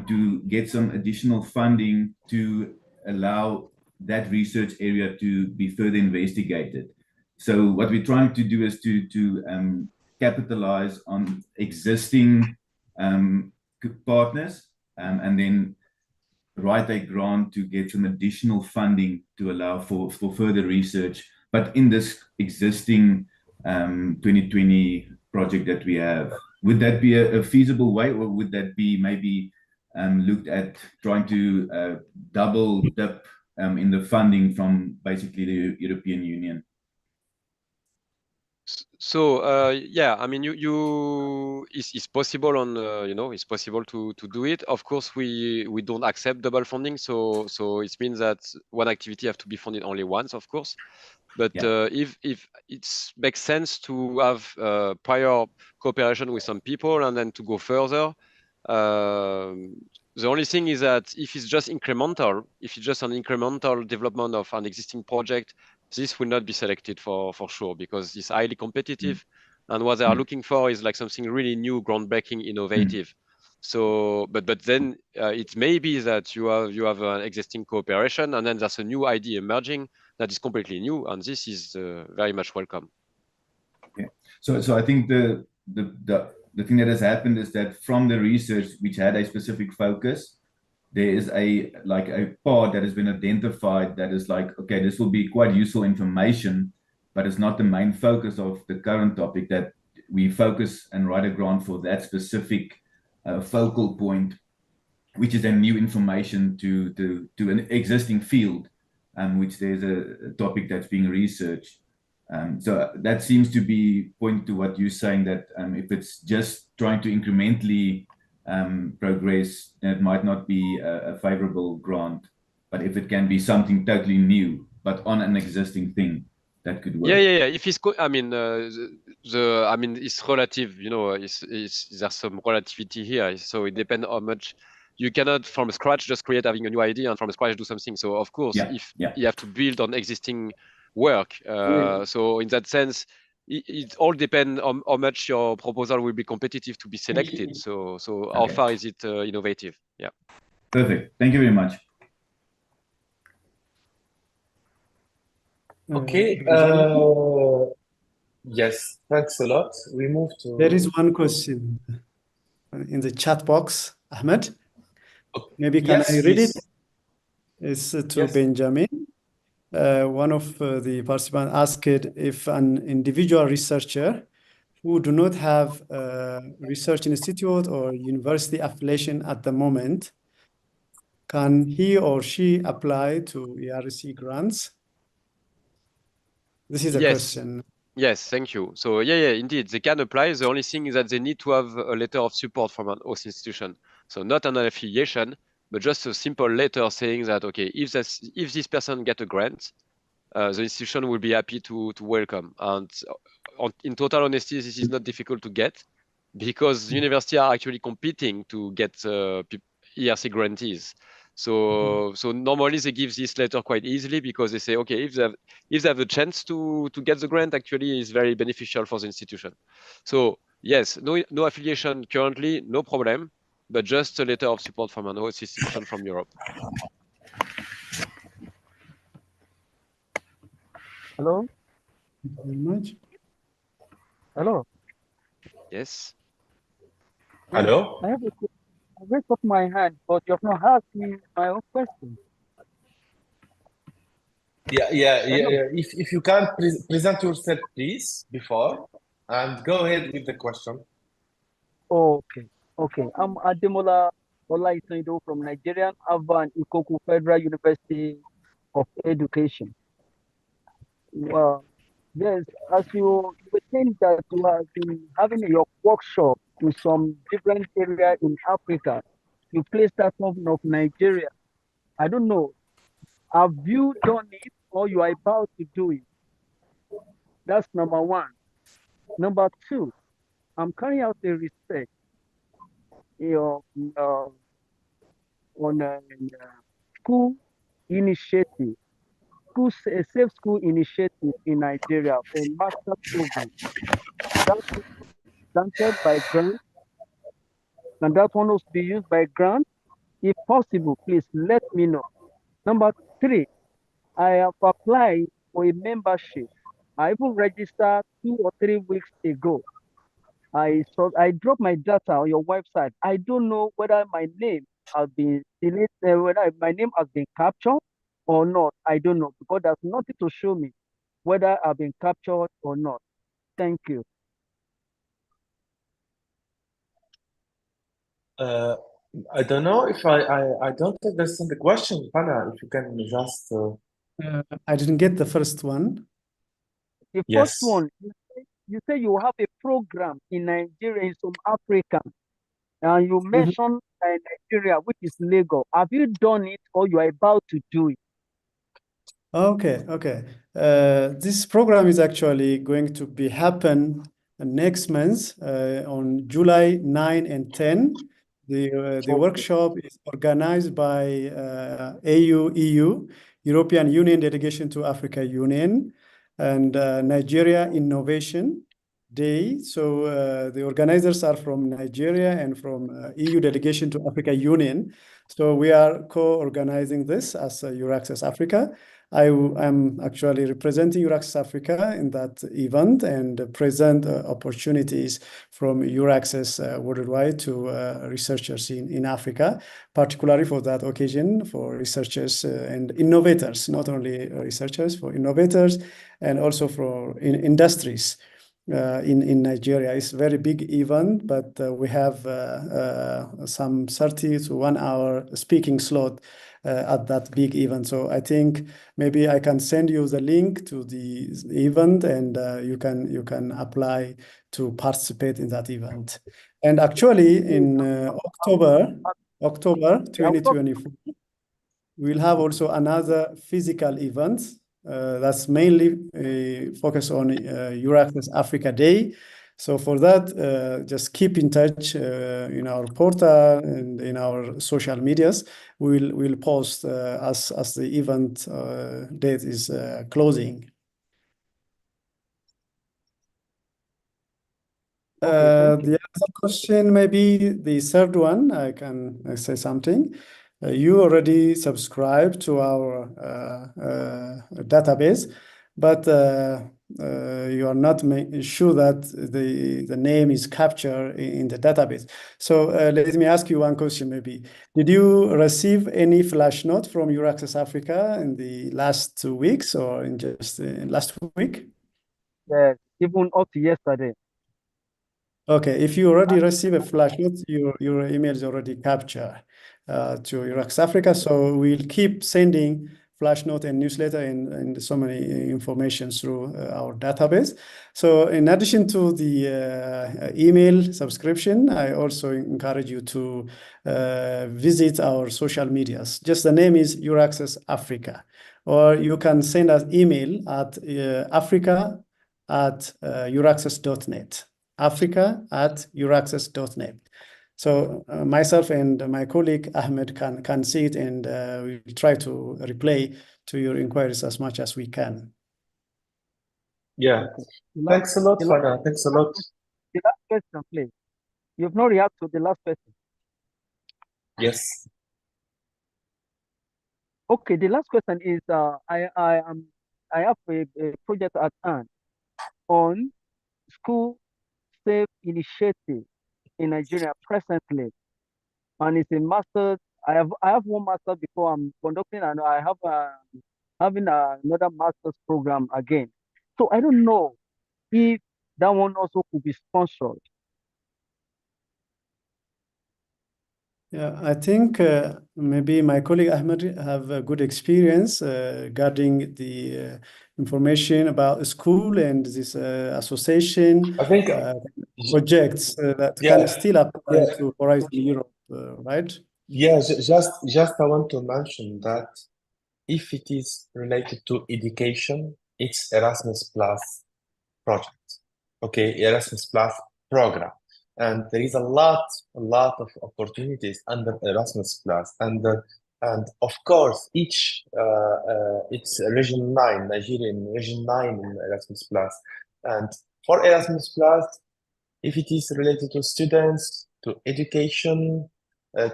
to get some additional funding to allow that research area to be further investigated. So what we're trying to do is to capitalize on existing partners and then write a grant to get some additional funding to allow for further research, but in this existing 2020 project that we have. Would that be a feasible way, or would that be maybe looked at trying to double dip in the funding from basically the European Union. So yeah, I mean, it's possible on it's possible to do it. Of course, we don't accept double funding, so it means that one activity have to be funded only once, of course. But if it makes sense to have prior cooperation with some people and then to go further, the only thing is that if it's just incremental, if it's just an incremental development of an existing project, this will not be selected for sure because it's highly competitive. And what they are looking for is like something really new, groundbreaking, innovative. So, but then it may be that you have an existing cooperation, and then there's a new idea emerging that is completely new, and this is very much welcome. Okay, so I think the thing that has happened is that from the research which had a specific focus, there is a part that has been identified that is like, okay, this will be quite useful information, but it's not the main focus of the current topic, that we focus and write a grant for that specific focal point, which is a new information to an existing field, which there's a topic that's being researched. So that seems to be point to what you're saying, that if it's just trying to incrementally progress, then it might not be a favorable grant. But if it can be something totally new, but on an existing thing, that could work. Yeah. If it's, I mean, I mean, it's relative. There's some relativity here. So it depends how much. You cannot from scratch just create having a new idea and from scratch do something. So of course, if you have to build on existing work, so in that sense, it all depends on how much your proposal will be competitive to be selected. So how far is it innovative? Yeah. Perfect. Thank you very much. Okay. Yes, thanks a lot. We move to. There is one question in the chat box, Ahmed. Maybe can I read it? It's to Benjamin. One of the participants asked if an individual researcher who do not have a research institute or university affiliation at the moment, can he or she apply to ERC grants? This is a question. Yes, thank you. So yeah, indeed, they can apply. The only thing is that they need to have a letter of support from an host institution. So not an affiliation, but just a simple letter saying that, okay, if this person get a grant, the institution will be happy to welcome. And in total honesty, this is not difficult to get because universities are actually competing to get ERC grantees. So normally they give this letter quite easily because they say, okay, if they have a chance to get the grant, actually is very beneficial for the institution. So yes, no affiliation currently, no problem, but just a letter of support from an host institution from Europe. Hello? Thank you very much. Hello? Yes. Hello? I raised up my hand, but you have not asked me my own question. Yeah. If you can present yourself, please, before, and go ahead with the question. Okay. I'm Ademola Olaitanjo from Nigerian Alvan Ikoku Federal University of Education. Well, yes, as you were saying that you have been having your workshop in some different area in Africa, you placed that one of Nigeria. I don't know. Have you done it or you are about to do it? That's number one. Number two, I'm carrying out a research on a school initiative, a safe school initiative in Nigeria for master program. That's granted by grant, and that one was to be used by grant. If possible, please let me know. Number three, I have applied for a membership. I even registered 2 or 3 weeks ago. I dropped my data on your website. I don't know whether my name has been deleted, whether my name has been captured or not. I don't know because there's nothing to show me whether I've been captured or not. Thank you. I don't know if I don't understand the question, Hannah, if you can just I didn't get the first one. The first yes. one, you say you have a program in Nigeria, in some Africa, and you mentioned Nigeria, which is Lagos. Have you done it or you are about to do it? Okay, okay. This program is actually going to be happen next month on July 9 and 10. The workshop is organized by AU-EU, European Union Delegation to Africa Union, and Nigeria Innovation Day. So the organizers are from Nigeria and from EU Delegation to Africa Union. So we are co-organizing this as Euraccess Africa. I'm actually representing Euraccess Africa in that event and present opportunities from Euraccess worldwide to researchers in Africa, particularly for that occasion for researchers and innovators, not only researchers, for innovators and also for industries. In Nigeria. It's a very big event, but we have some 30 to 1 hour speaking slot at that big event. So I think maybe I can send you the link to the event, and you can apply to participate in that event. And actually, in October 2024, we'll have also another physical event that's mainly focused on Euraccess Africa Day. So for that, just keep in touch in our portal and in our social medias. We'll post as the event date is closing. The other question, maybe the third one, I can say something. You already subscribed to our database, but you are not sure that the name is captured in the database. So let me ask you one question maybe. Did you receive any flash note from Euraccess Africa in the last 2 weeks or in just last week? Yes, even up to yesterday. Okay, if you already receive a flash note, your email is already captured to Euraccess Africa. So we'll keep sending flash note and newsletter and so many information through our database. So in addition to the email subscription, I also encourage you to visit our social medias. Just the name is Euraccess Africa, or you can send us email at africa@euraccess.net. africa@euraccess.net. So myself and my colleague Ahmed can see it, and we'll try to reply to your inquiries as much as we can. Yeah. Thanks a lot, Fana. Thanks a lot. The last question, please. You've not reacted to the last question. Yes. Okay, the last question is I have a project at hand on school safe initiative in Nigeria presently, and it's a master. I have one master before I'm conducting, and I have having another master's program again. So I don't know if that one also could be sponsored. Yeah, I think maybe my colleague Ahmed have a good experience regarding the information about the school and this association I think projects that can still apply to Horizon Europe, right? Yeah, just I want to mention that if it is related to education, it's Erasmus Plus project. Okay, Erasmus Plus program. And there is a lot of opportunities under Erasmus Plus. And of course, it's Region 9, Nigerian Region 9 in Erasmus Plus. And for Erasmus Plus, if it is related to students, to education,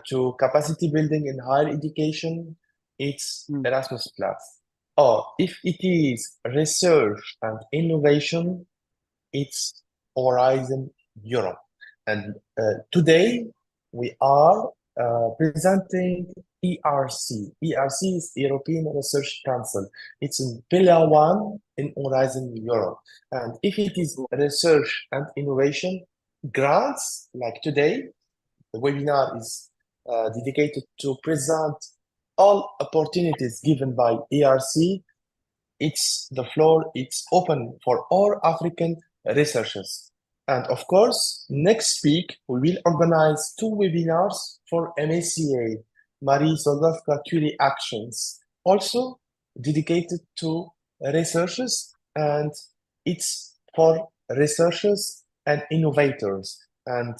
to capacity building in higher education, it's Erasmus Plus. Or if it is research and innovation, it's Horizon Europe. And today we are presenting ERC. ERC is European Research Council. It's in Pillar 1 in Horizon Europe. And if it is research and innovation, grants like today, the webinar is dedicated to present all opportunities given by ERC. The floor, it's open for all African researchers. And of course, next week, we will organize 2 webinars for MACA, Marie Sklodowska-Curie Actions, also dedicated to researchers, and it's for researchers and innovators. And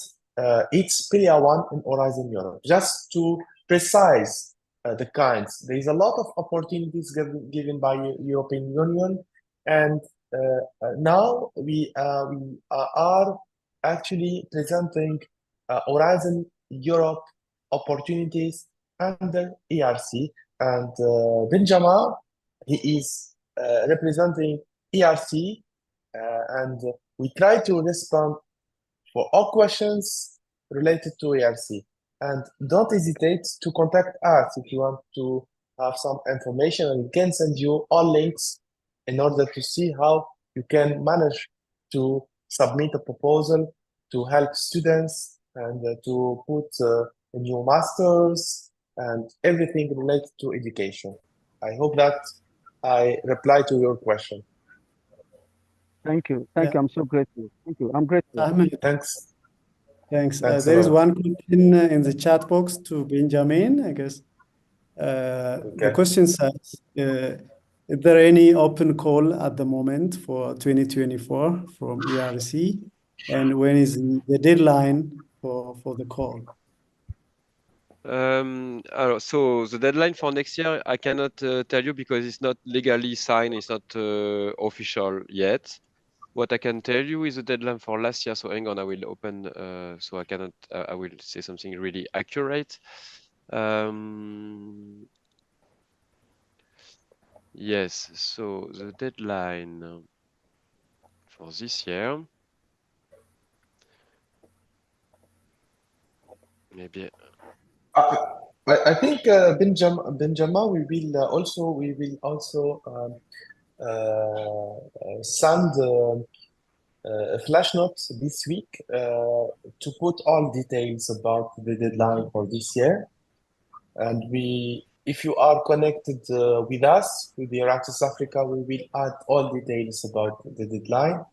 it's PILIA 1 in Horizon Europe. Just to precise the kinds, there is a lot of opportunities given by European Union, and now we are actually presenting Horizon Europe opportunities under ERC, and Benjamin, he is representing ERC, and we try to respond for all questions related to ERC. And don't hesitate to contact us if you want to have some information, and we can send you all links in order to see how you can manage to submit a proposal to help students and to put a new masters and everything related to education. I hope that I replied to your question. Thank you. Thank you. I'm so grateful. Thank you. I'm grateful. Thanks. Thanks. Thanks There a is lot. one question in the chat box to Benjamin, I guess. The question says, is there any open call at the moment for 2024 from ERC? And when is the deadline for the call? So the deadline for next year, I cannot tell you because it's not legally signed, it's not official yet. What I can tell you is the deadline for last year. So hang on, I will open, so I cannot, I will say something really accurate. Yes, so the deadline for this year, maybe. I think Benjamin, we will also send a flash note this week to put all details about the deadline for this year. And if you are connected with us, with the Erasmus Africa, we will add all details about the deadline.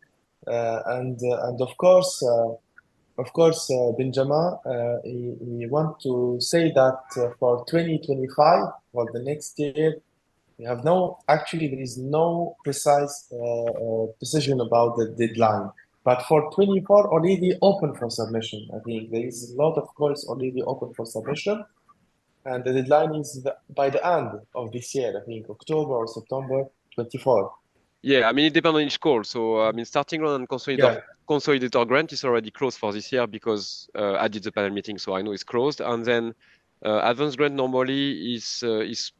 And of course, Benjamin, we want to say that for 2025, for the next year, we have there is no precise decision about the deadline. But for 24, already open for submission. I think there is a lot of calls already open for submission. And the deadline is by the end of this year, I think October or September 24. Yeah, I mean, it depends on each call. So, I mean, starting on consolidator grant is already closed for this year because I did the panel meeting, so I know it's closed. And then advanced grant normally is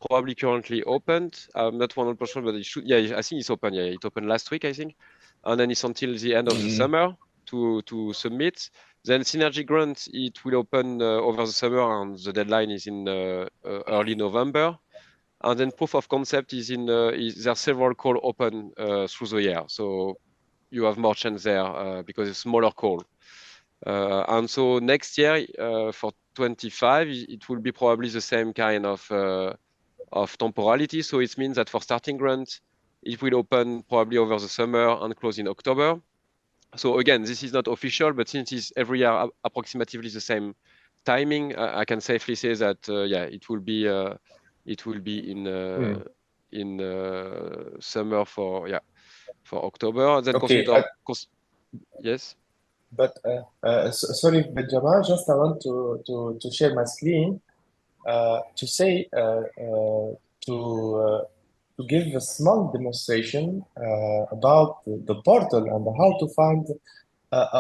probably currently opened. I'm not 100%, but it should. Yeah, I think it's open. Yeah, it opened last week, I think. And then it's until the end of the summer to submit. Then Synergy grant, it will open over the summer, and the deadline is in early November. And then proof of concept is there are several calls open through the year. So you have more chance there because it's smaller call. And so next year for 25, it will be probably the same kind of temporality. So it means that for starting grant, it will open probably over the summer and close in October. So again, this is not official, but since it's every year approximately the same timing, I can safely say that yeah, it will be in summer for October. Then Okay, yes. But sorry, Benjamin, just I want to share my screen to say to give a small demonstration about the portal and how to find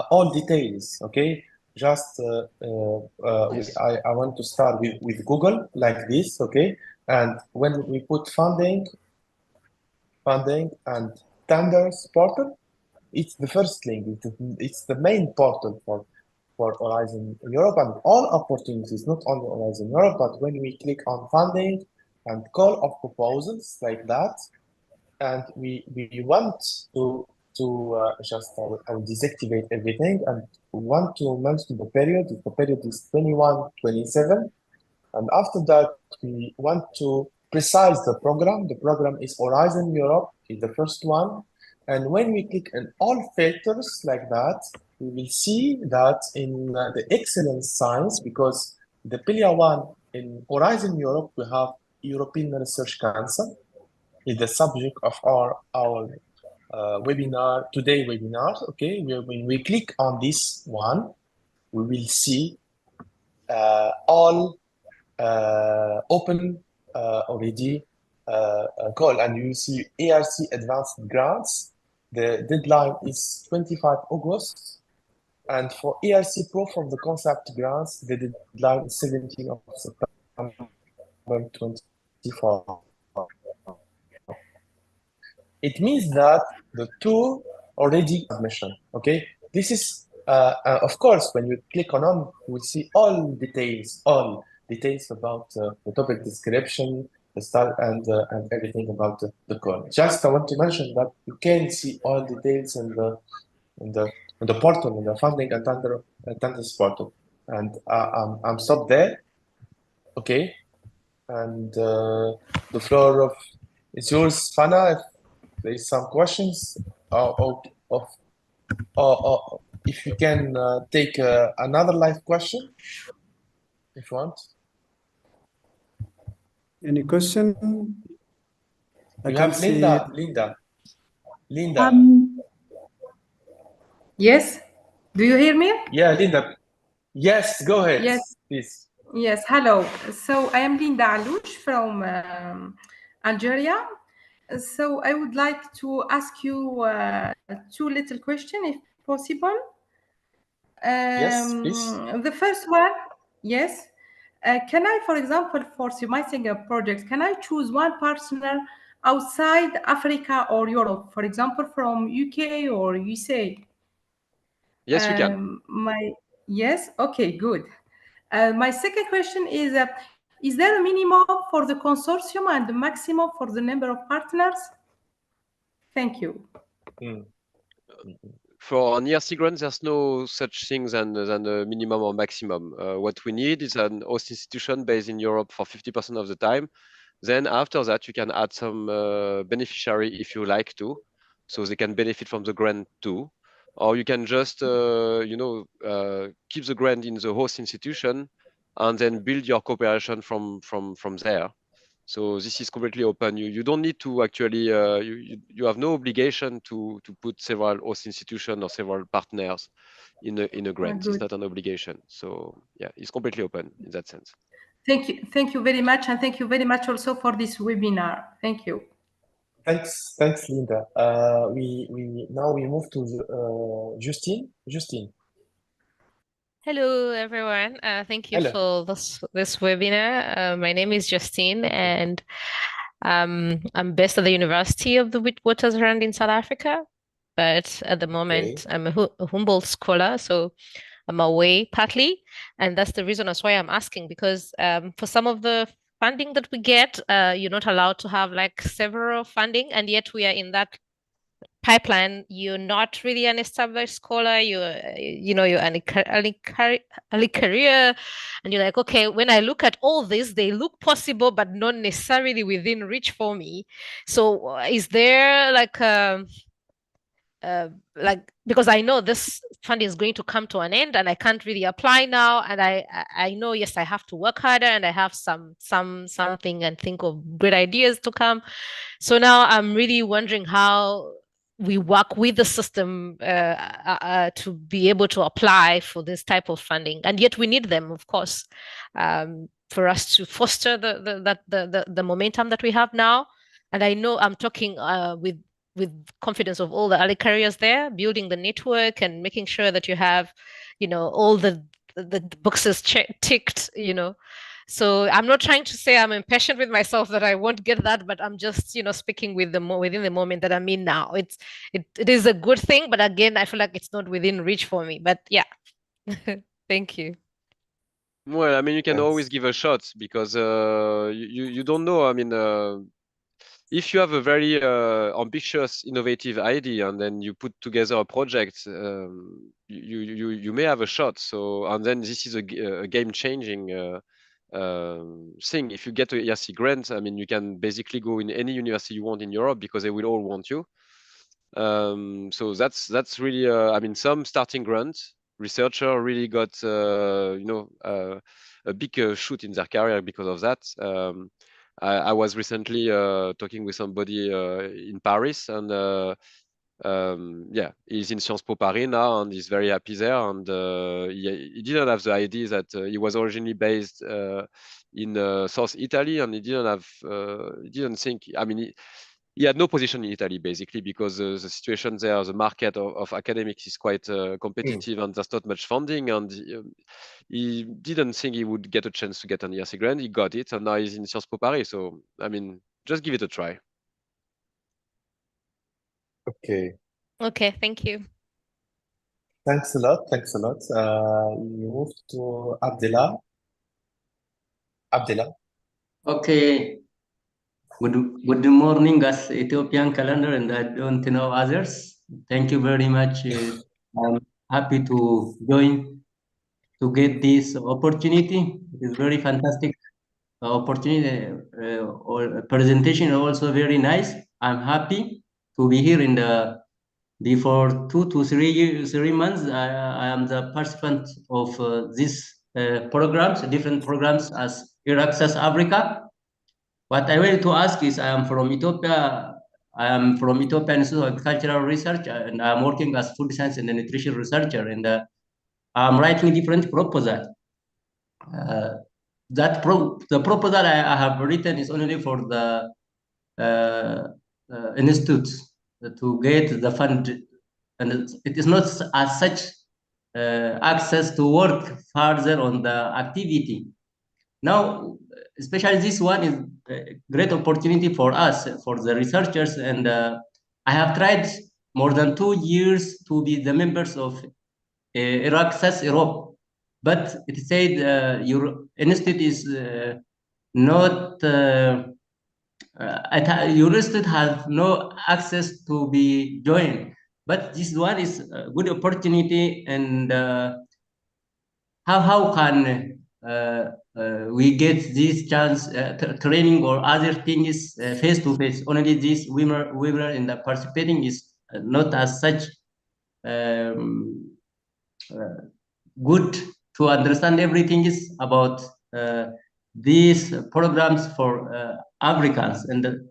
all details. Okay, just Yes. I want to start with Google like this. Okay, and when we put funding and tenders portal, it's the first link. It's the main portal for Horizon Europe and all opportunities, not only Horizon Europe, but when we click on funding and call of proposals like that, and we want to just I will deactivate everything and want to mention the period. The period is 21-27, And after that, we want to precise the program. The program is Horizon Europe, is the first one. And when we click on all filters like that, we will see that in the excellence science, because the PILIA one in Horizon Europe, we have European Research Council, is the subject of our webinar, today webinar, okay? When we click on this one, we will see all open already call, and you see ARC advanced grants. The deadline is 25 August. And for ARC proof of the concept grants, the deadline is 17 of September 24. It means that the two already submission, okay? This is, of course, when you click on them, you will see all details about the topic description, the start, and everything about the call. Just I want to mention that you can see all details in the portal, in the funding attendance portal. And I'm stopped there, okay? And the floor is yours, Fana. If there is some questions, or if you can take another live question, if you want. Any question? I You can have see Linda. Yes. Do you hear me? Yeah, Linda. Yes, go ahead. Yes. Please. Yes. Hello. So I am Linda Alouche from Algeria. So I would like to ask you two little questions, if possible. Yes, please. The first one, yes. Can I, for example, for submitting a project, can I choose one partner outside Africa or Europe, for example, from UK or USA? Yes, you can. Yes, okay, good. My second question is there a minimum for the consortium and the maximum for the number of partners? Thank you. For an ERC grant, there's no such thing than a minimum or maximum. What we need is an host institution based in Europe for 50% of the time. Then after that, you can add some beneficiary if you like to, so they can benefit from the grant too. Or you can just, keep the grant in the host institution and then build your cooperation from there. So this is completely open. You don't need to actually, you have no obligation to put several host institutions or several partners in a grant. It's not an obligation. So yeah, it's completely open in that sense. Thank you very much, and thank you very much also for this webinar. Thank you. Thanks, Linda. We move to Justine. Hello, everyone. Thank you for this webinar. My name is Justine, and I'm based at the University of the Witwatersrand in South Africa. But at the moment, I'm a Humboldt scholar, so I'm away partly. And that's the reason that's why I'm asking, because for some of the funding that we get, you're not allowed to have like several funding, and yet we are in that pipeline. You're not really an established scholar, you're an early career, and you're like, okay, when I look at all this, they look possible but not necessarily within reach for me. So is there because I know this funding is going to come to an end and I can't really apply now, and I know, yes, I have to work harder and I have something and think of great ideas to come. So now I'm really wondering how we work with the system to be able to apply for this type of funding, and yet we need them, of course, for us to foster the momentum that we have now. And I know I'm talking with confidence of all the early careers there, building the network and making sure that you have, all the boxes ticked, So I'm not trying to say I'm impatient with myself that I won't get that, but I'm just, speaking with within the moment that I'm in now. It is a good thing, but again, I feel like it's not within reach for me. But yeah, thank you. Well, I mean, you can always give a shot, because you don't know. I mean, if you have a very ambitious, innovative idea, and then you put together a project, you may have a shot. So, and then this is a game-changing thing. If you get a ERC grant, I mean, you can basically go in any university you want in Europe because they will all want you. So that's really, I mean, some starting grant researcher really got, you know, a big shoot in their career because of that. I was recently talking with somebody in Paris, and yeah, he's in Sciences Po Paris now, and he's very happy there. And he didn't have the idea that he was originally based in South Italy, and he didn't think. I mean, he had no position in Italy basically because the situation there, the market of academics is quite competitive, and there's not much funding. And he didn't think he would get a chance to get an ERC grant. He got it, and now he's in Sciences Po Paris. So I mean, just give it a try. Okay. Okay, thank you. Thanks a lot. Thanks a lot. We move to Abdullah. Abdullah. Okay. Good morning, as Ethiopian calendar, and I don't know others. Thank you very much. I'm happy to join to get this opportunity. It's very fantastic opportunity. Or presentation also very nice. I'm happy to be here in the before 2 to 3 months. I am the participant of these programs, different programs as ERACCESS Africa. What I want to ask is, I am from Ethiopia. I am from Ethiopian Institute of Agricultural Research, and I'm working as food science and nutrition researcher. And I'm writing different proposals. The proposal I have written is only for the institute to get the fund, and it is not as such access to work further on the activity. Now, especially this one is a great opportunity for us, for the researchers, and I have tried more than 2 years to be the members of ERACCESS Europe, but it said your institute is not, your institute has no access to be joined, but this one is a good opportunity. And how can we get this chance, training or other things face to face? Only this women in the participating is not as such good to understand everything is about these programs for Africans. And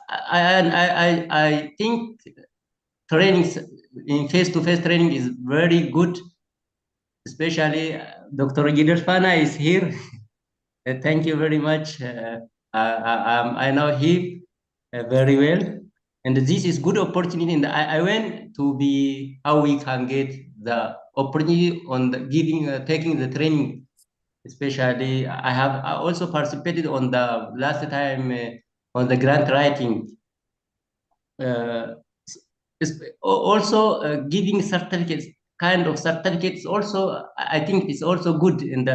I think trainings in face-to-face training is very good, especially Dr. Gideon Fana is here. Thank you very much. I know him very well, and this is good opportunity. And I went to be how we can get the opportunity on the taking the training. Especially, I also participated on the last time on the grant writing. Also giving certificates. Kind of certificates also, I think it's also good. And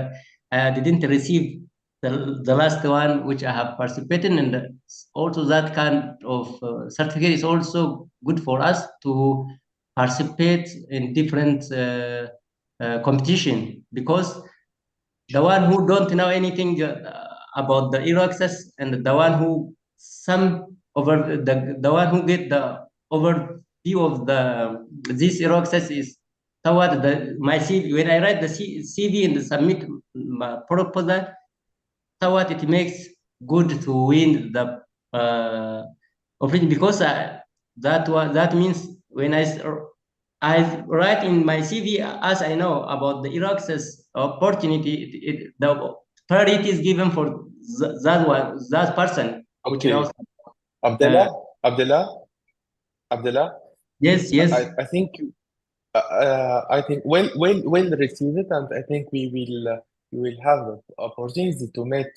I didn't receive the last one which I have participated in, and also that kind of certificate is also good for us to participate in different competition, because the one who don't know anything about the ERACCESS, and the one who the one who get the overview of this ERACCESS is toward my CV. When I write the CV and submit my proposal, toward it makes good to win the opportunity, because that means when I write in my CV, as I know about the ERACCESS opportunity, the priority is given for that person. Okay. Abdullah. Yes. I think we'll receive it, and I think we will have the opportunity to meet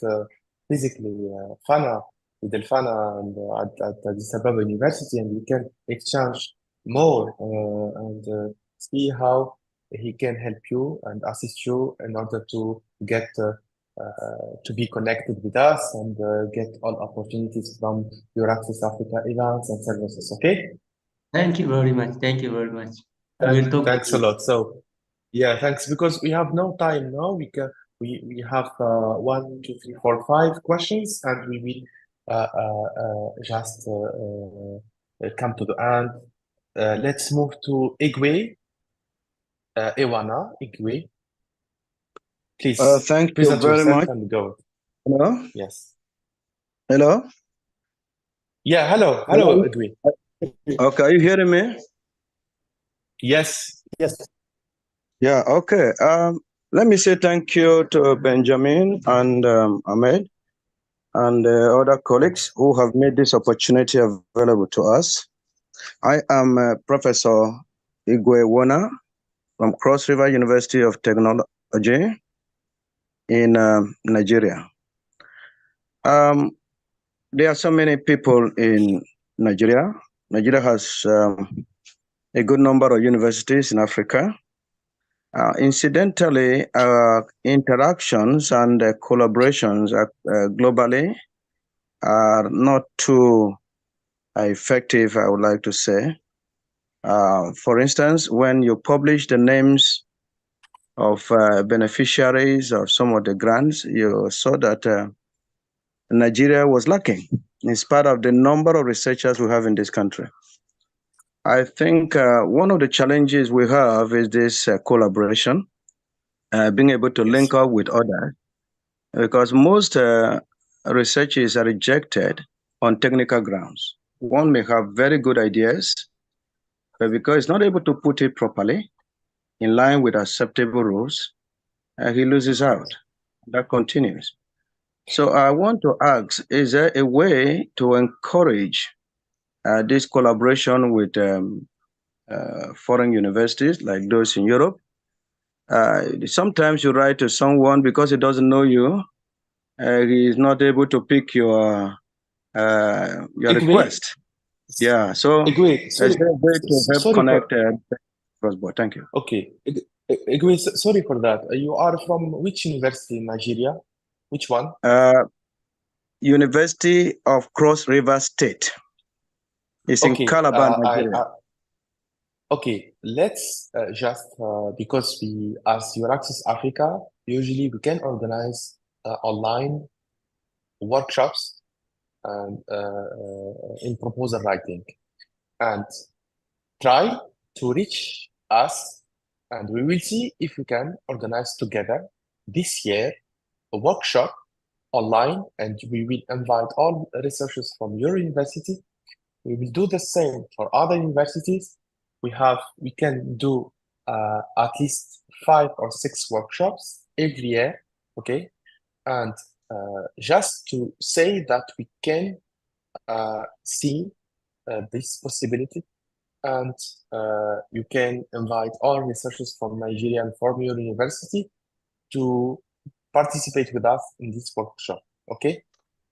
physically Fana, Idel Fana, and at Addis Ababa University, and we can exchange more and see how he can help you and assist you in order to get to be connected with us and get all opportunities from ERACCESS Africa events and services. Okay. Thank you very much. Thank you very much. Thanks a lot. So, yeah, thanks, because we have no time now. we have 1, 2, 3, 4, 5 questions, and we will just come to the end. Let's move to Igwe. Ewana Igwe. Please thank you present very yourself much. and go. Hello? Yes. Hello? Yeah, hello. Hello, Igwe. Okay, are you hearing me? Yes. Yes. Yeah, okay. Let me say thank you to Benjamin and Ahmed and other colleagues who have made this opportunity available to us. I am Professor Igwe Wona from Cross River University of Technology in Nigeria. There are so many people in Nigeria. Nigeria has a good number of universities in Africa. Incidentally, our interactions and collaborations globally are not too effective, I would like to say. For instance, when you publish the names of beneficiaries of some of the grants, you saw that Nigeria was lacking in spite of the number of researchers we have in this country. I think one of the challenges we have is this collaboration, being able to link up with others, because most researches are rejected on technical grounds. One may have very good ideas, but because it's not able to put it properly in line with acceptable rules, he loses out. That continues. So I want to ask, is there a way to encourage this collaboration with foreign universities like those in Europe? Sometimes you write to someone because he doesn't know you, he is not able to pick your request. Yeah, so Igwe, sorry, there's a way to help sorry connect for, cross-border. Thank you. okay. Igwe, sorry for that. You are from which university in Nigeria? Which one? University of Cross River State. It's in Calabar, Nigeria. Okay, let's just because we, as Euraccess Africa, usually we can organize online workshops and in proposal writing, and try to reach us, and we will see if we can organize together this year a workshop online, and we will invite all researchers from your university. We will do the same for other universities. We can do at least 5 or 6 workshops every year, okay? And just to say that we can see this possibility, and you can invite all researchers from Nigeria and from your university to participate with us in this workshop, okay?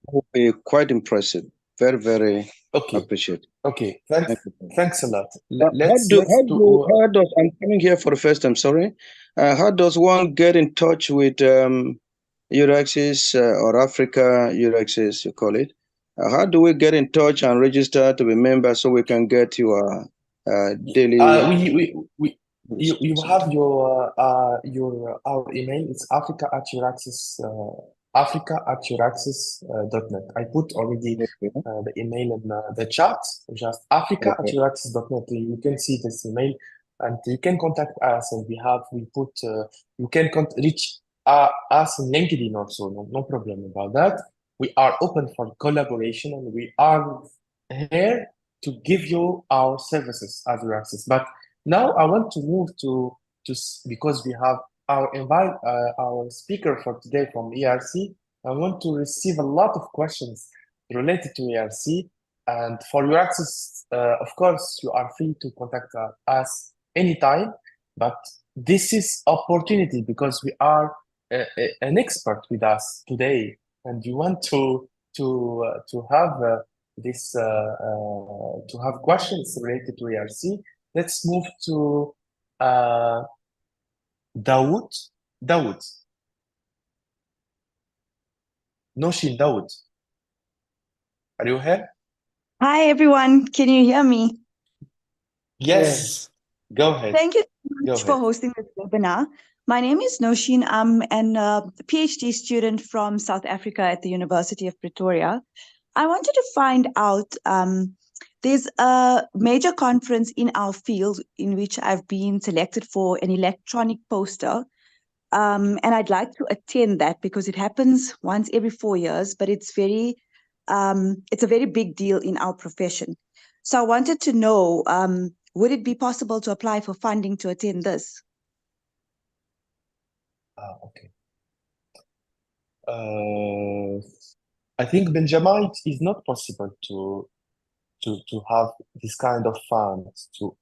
That would be quite impressive. Very, very appreciated. Okay, thanks a lot. I'm coming here for the first time, sorry. How does one get in touch with Euraccess or Africa Euraccess, you call it? How do we get in touch and register to be members so we can get your daily... You have our email. It's africa@euraccess.net. I put already the email in the chat. Just africa@euraccess.net. You can see this email, and you can contact us. And you can reach us in LinkedIn also. No problem about that. We are open for collaboration, and we are here to give you our services as Euraccess. But now I want to move to because we have our speaker for today from ERC. I want to receive a lot of questions related to ERC, and for Euraccess, of course, you are free to contact us anytime. But this is opportunity because we are an expert with us today, and you want to have this to have questions related to ERC. Let's move to Dawood. Noshin Dawood. Are you here? Hi, everyone. Can you hear me? Yes. Go ahead. Thank you so much for hosting this webinar. My name is Noshin. I'm a PhD student from South Africa at the University of Pretoria. I wanted to find out, there's a major conference in our field in which I've been selected for an electronic poster. And I'd like to attend that because it happens once every 4 years, but it's a very big deal in our profession. So I wanted to know, would it be possible to apply for funding to attend this? Okay. I think Benjamin, it is not possible to have this kind of funds to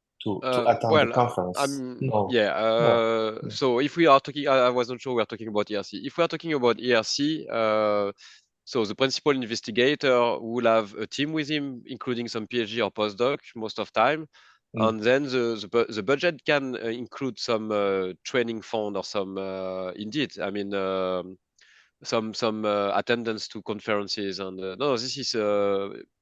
attend the conference. No. Yeah. So if we are talking, I wasn't sure we are talking about ERC. If we are talking about ERC, so the principal investigator will have a team with him, including some PhD or postdoc most of time. And then the budget can include some training fund or some indeed. I mean, some attendance to conferences and no, this is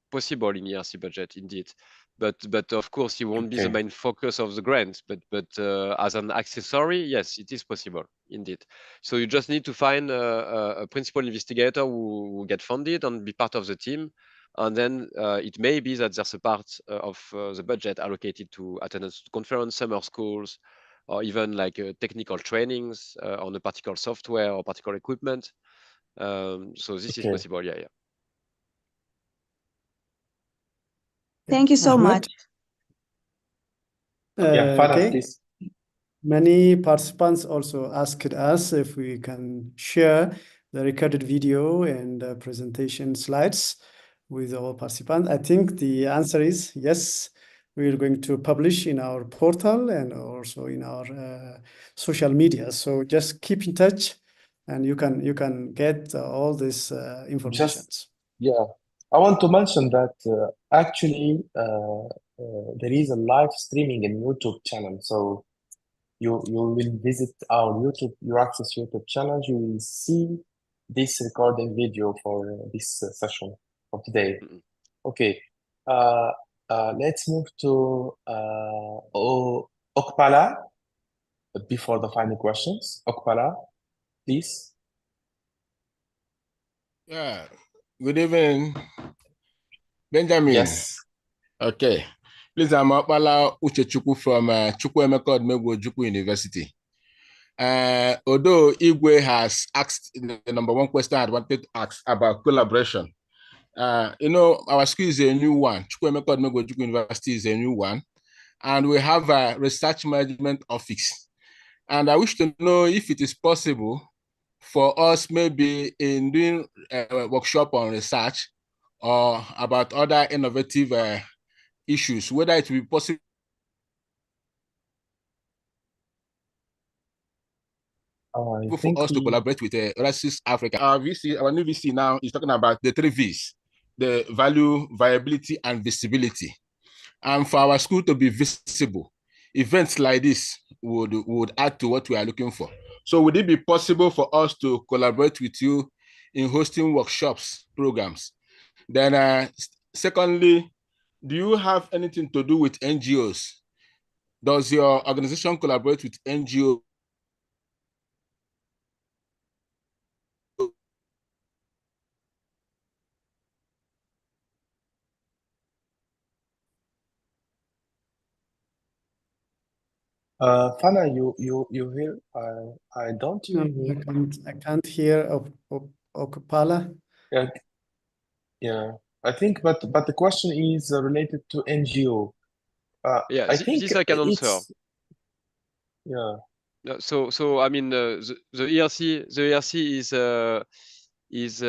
possible in ERC budget indeed. But of course, it won't be the main focus of the grant. But as an accessory, yes, it is possible indeed. So you just need to find a principal investigator who will get funded and be part of the team. And then it may be that there's a part of the budget allocated to attendance to conference, summer schools, or even like technical trainings on a particular software or particular equipment. So this is possible. Yeah. Thank you so Ahmed? much. Farah, please. Many participants also asked us if we can share the recorded video and presentation slides with all participants. I think the answer is yes. We're going to publish in our portal and also in our social media. So just keep in touch, and you can get all this information. I want to mention that actually there is a live streaming in YouTube channel. So you will visit our Euraccess YouTube channel. You will see this recording video for this session of today. Okay. Let's move to Okpala before the final questions. Okpala, please. Yeah. Good evening, Benjamin. Yes. Okay. Please, I'm Okpala Uchechukwu from Chukwuemeka Odumegwu Ojukwu University. Although Igwe has asked the number one question I wanted to ask about collaboration, our school is a new one. Chukwuemeka Odumegwu Ojukwu University is a new one, and we have a research management office. And I wish to know if it is possible for us maybe in doing a workshop on research or about other innovative issues, whether it will be possible for us to collaborate with Euraccess Africa. Our new VC now is talking about the 3 V's, the value, viability, and visibility. And for our school to be visible, events like this would add to what we are looking for. So would it be possible for us to collaborate with you in hosting workshops, programs? Then secondly, do you have anything to do with NGOs? Does your organization collaborate with NGOs? Fana, you hear? I don't hear you. I can't hear Okpala. Yeah. I think, but the question is related to NGO. I think this I can answer. Yeah. So I mean the ERC is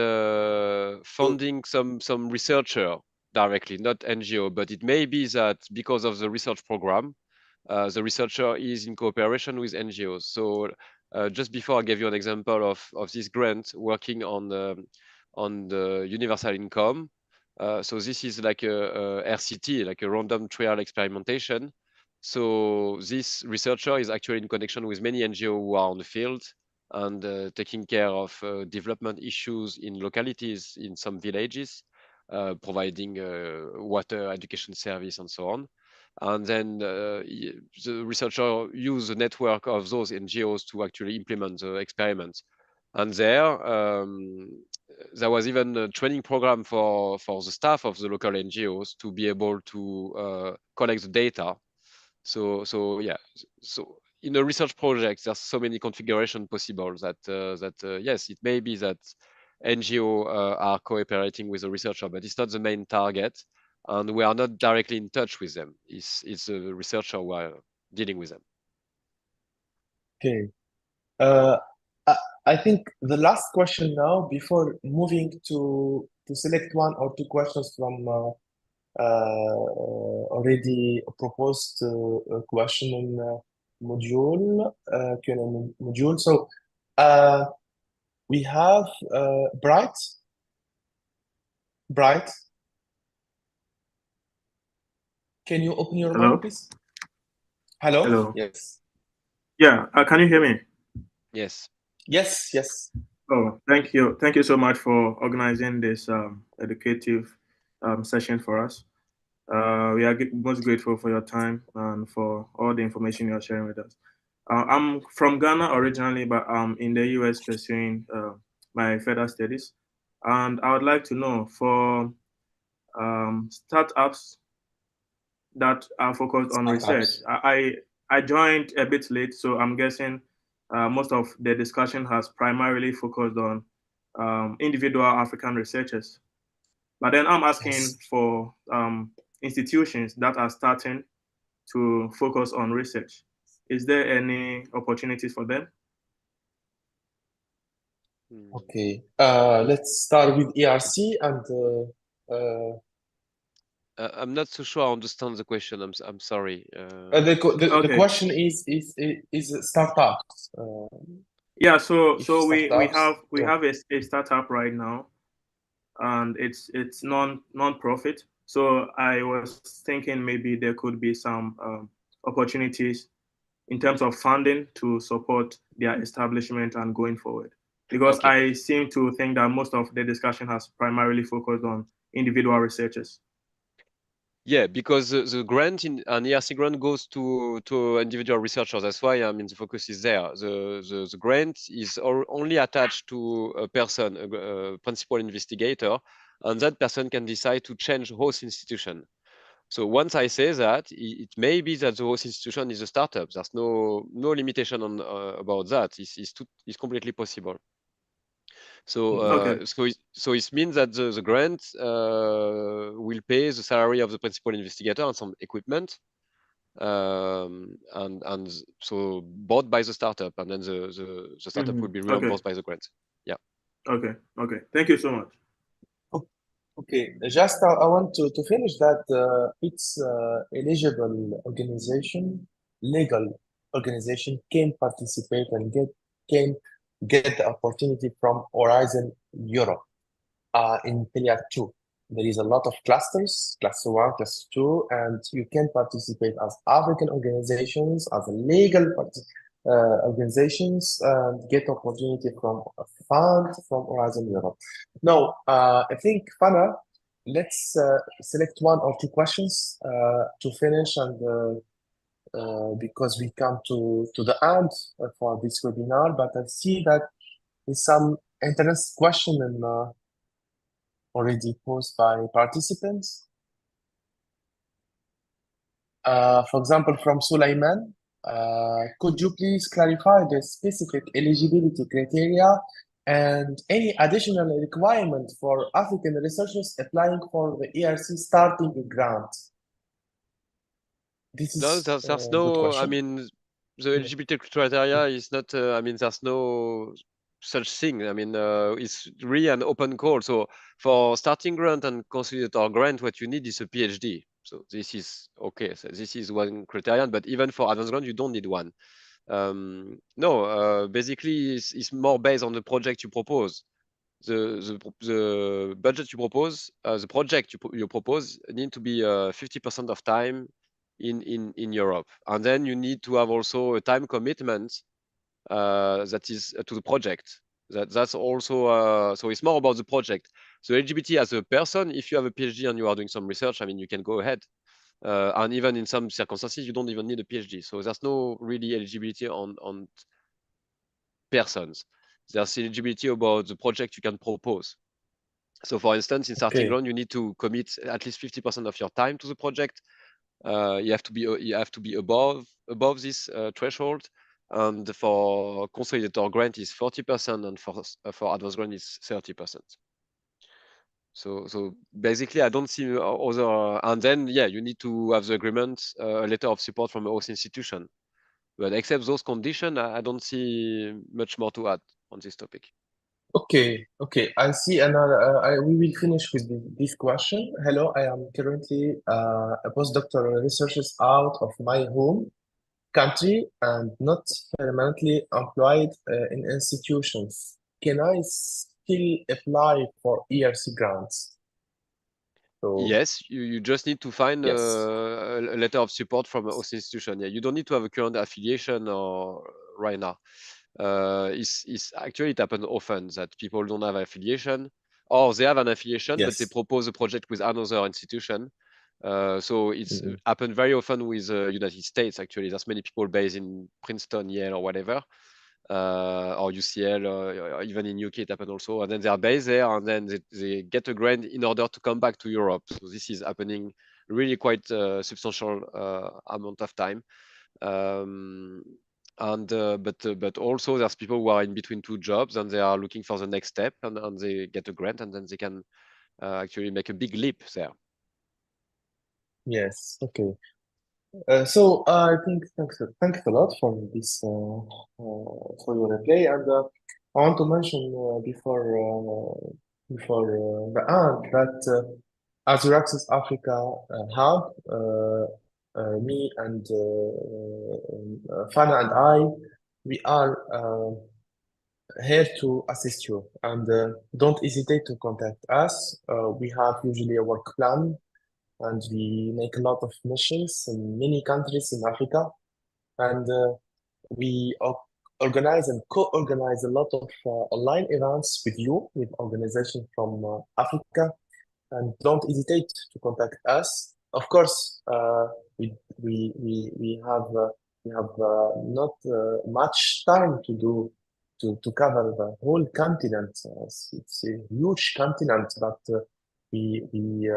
funding some researcher directly, not NGO, but it may be that because of the research program, the researcher is in cooperation with NGOs. So just before I gave you an example of this grant working on the universal income. So this is like a RCT, like a random trial experimentation. So this researcher is actually in connection with many NGOs who are on the field and taking care of development issues in localities, in some villages, providing water, education service, and so on. And then the researcher use the network of those NGOs to actually implement the experiments. And there was even a training program for the staff of the local NGOs to be able to collect the data. So yeah, so in a research project, there's so many configurations possible that yes, it may be that NGO are cooperating with the researcher, but it's not the main target, and we are not directly in touch with them. It's the researcher who are dealing with them. Okay. I think the last question now, before moving to select one or two questions from already proposed question in module, Q&A module. So we have Bright. Bright, can you open your Hello? mic, please? Hello? Hello. Yes. Yeah, can you hear me? Yes. Yes, yes. Oh, thank you. Thank you so much for organizing this educative session for us. We are most grateful for your time and for all the information you're sharing with us. I'm from Ghana originally, but I'm in the US pursuing my further studies. And I would like to know for startups that are focused on research. I joined a bit late, so I'm guessing most of the discussion has primarily focused on individual African researchers. But then I'm asking for institutions that are starting to focus on research. Is there any opportunities for them? Okay. Let's start with ERC and I'm not so sure I understand the question. I'm sorry. the question is startups. Yeah, so we startups, have a startup right now, and it's non-profit. So I was thinking maybe there could be some opportunities in terms of funding to support their establishment and going forward. Because I seem to think that most of the discussion has primarily focused on individual researchers. Yeah, because the grant an ERC grant goes to individual researchers. That's why I mean the focus is there. The grant is only attached to a person, a principal investigator, and that person can decide to change host institution. So once I say that, it may be that the host institution is a startup. There's no limitation on about that. It's completely possible. So so it means that the grant will pay the salary of the principal investigator and some equipment, and so bought by the startup, and then the startup will be reimbursed by the grant. Yeah. Okay. Thank you so much. Okay, just I want to finish that it's eligible organization, legal organization can participate and can get the opportunity from Horizon Europe in Pillar 2. There is a lot of clusters, cluster 1, cluster 2, and you can participate as African organizations, as legal organizations, and get opportunity from a fund from Horizon Europe. Now, I think, Fana, let's select one or two questions to finish, and because we come to the end for this webinar, but I see that there's some interesting question and already posed by participants. For example, from Sulaiman, could you please clarify the specific eligibility criteria and any additional requirement for African researchers applying for the ERC starting grant? This is there's no, I mean, the eligibility criteria is not, I mean, there's no such thing. I mean, it's really an open call. So for starting grant and consolidator grant, what you need is a PhD. So this is okay. So this is one criterion, but even for advanced grant, you don't need one. No, basically it's more based on the project you propose. The budget you propose, the project you propose need to be 50% of time in Europe, and then you need to have also a time commitment that is to the project. That's also so it's more about the project. So LGBT as a person, if you have a PhD and you are doing some research, I mean, you can go ahead. And even in some circumstances, you don't even need a PhD. So there's no really eligibility on persons. There's eligibility about the project you can propose. So for instance, in starting loan, you need to commit at least 50% of your time to the project. You have to be above this threshold. And for consolidator grant is 40%, and for advanced grant is 30%. So basically, I don't see other. And then you need to have the agreement, a letter of support from a host institution. But except those conditions, I don't see much more to add on this topic. Okay, I see another. We will finish with this question. Hello, I am currently a postdoctoral researcher out of my home country and not permanently employed in institutions. Can I still apply for ERC grants? So, yes, you just need to find yes. a letter of support from a host institution. Yeah, you don't need to have a current affiliation or right now. It's actually, it happens often that people don't have affiliation, or they have an affiliation, but they propose a project with another institution. So it's happened very often with United States. Actually, there's many people based in Princeton, Yale, or whatever, or UCL, or even in UK it happened also. And then they are based there, and then they get a grant in order to come back to Europe. So this is happening really quite substantial amount of time. But also there's people who are in between two jobs and they are looking for the next step, and they get a grant, and then they can actually make a big leap there. Yes, okay. So I think thanks a lot for this for your reply, and I want to mention before the end that Azure Access Africa Hub, me and Fana and I, we are here to assist you, and don't hesitate to contact us. We have usually a work plan, and we make a lot of missions in many countries in Africa, and we organize and co-organize a lot of online events with you, with organizations from Africa, and don't hesitate to contact us. Of course, we have not much time to cover the whole continent. It's a huge continent, but we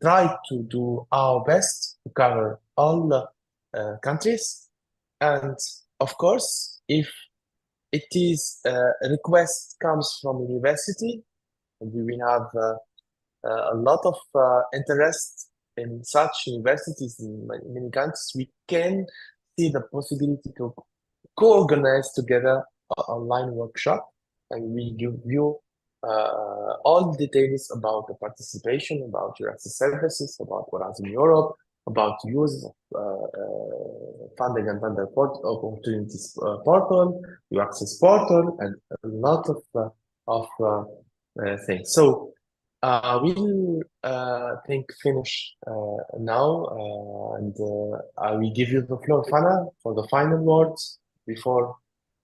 try to do our best to cover all the countries. And of course, if it is a request comes from university, and we will have a lot of interest in such universities in many countries, we can see the possibility to co-organize together an online workshop, and we give you all details about the participation, about your access services, about what is in Europe, about use of funding and vendor opportunities portal, your access portal, and a lot of things. So we'll finish now, and I will give you the floor, Fana, for the final words before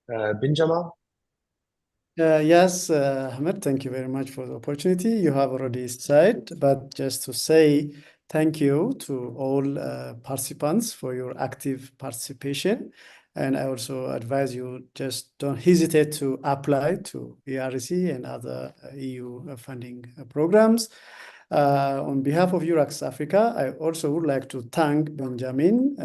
Benjamin. Yes, Ahmed, thank you very much for the opportunity. You have already said, but just to say thank you to all participants for your active participation. And I also advise you, just don't hesitate to apply to ERC and other EU funding programs. On behalf of EURACS Africa, I also would like to thank Benjamin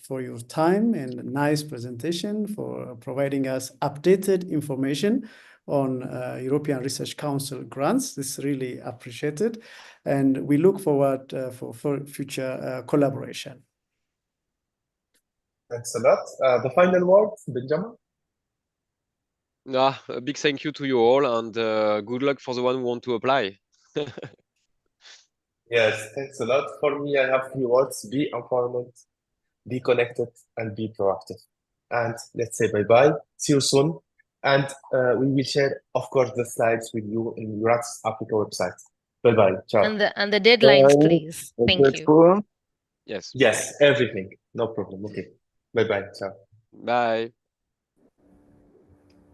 for your time and nice presentation, for providing us updated information on European Research Council grants. This is really appreciated, and we look forward for future collaboration. Thanks a lot. The final word, Benjamin? A big thank you to you all, and good luck for the one who want to apply. Yes, thanks a lot. For me, I have few words: be informed, be connected, and be proactive. And let's say bye-bye. See you soon. And we will share, of course, the slides with you in EURACS Africa website. Bye-bye. Ciao. And the deadlines, please. Thank you. Yes. Yes, everything. No problem. Okay. Bye-bye. Ciao. Bye.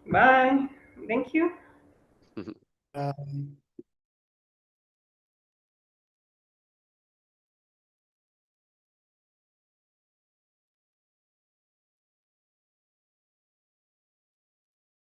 Bye. Thank you. Bye.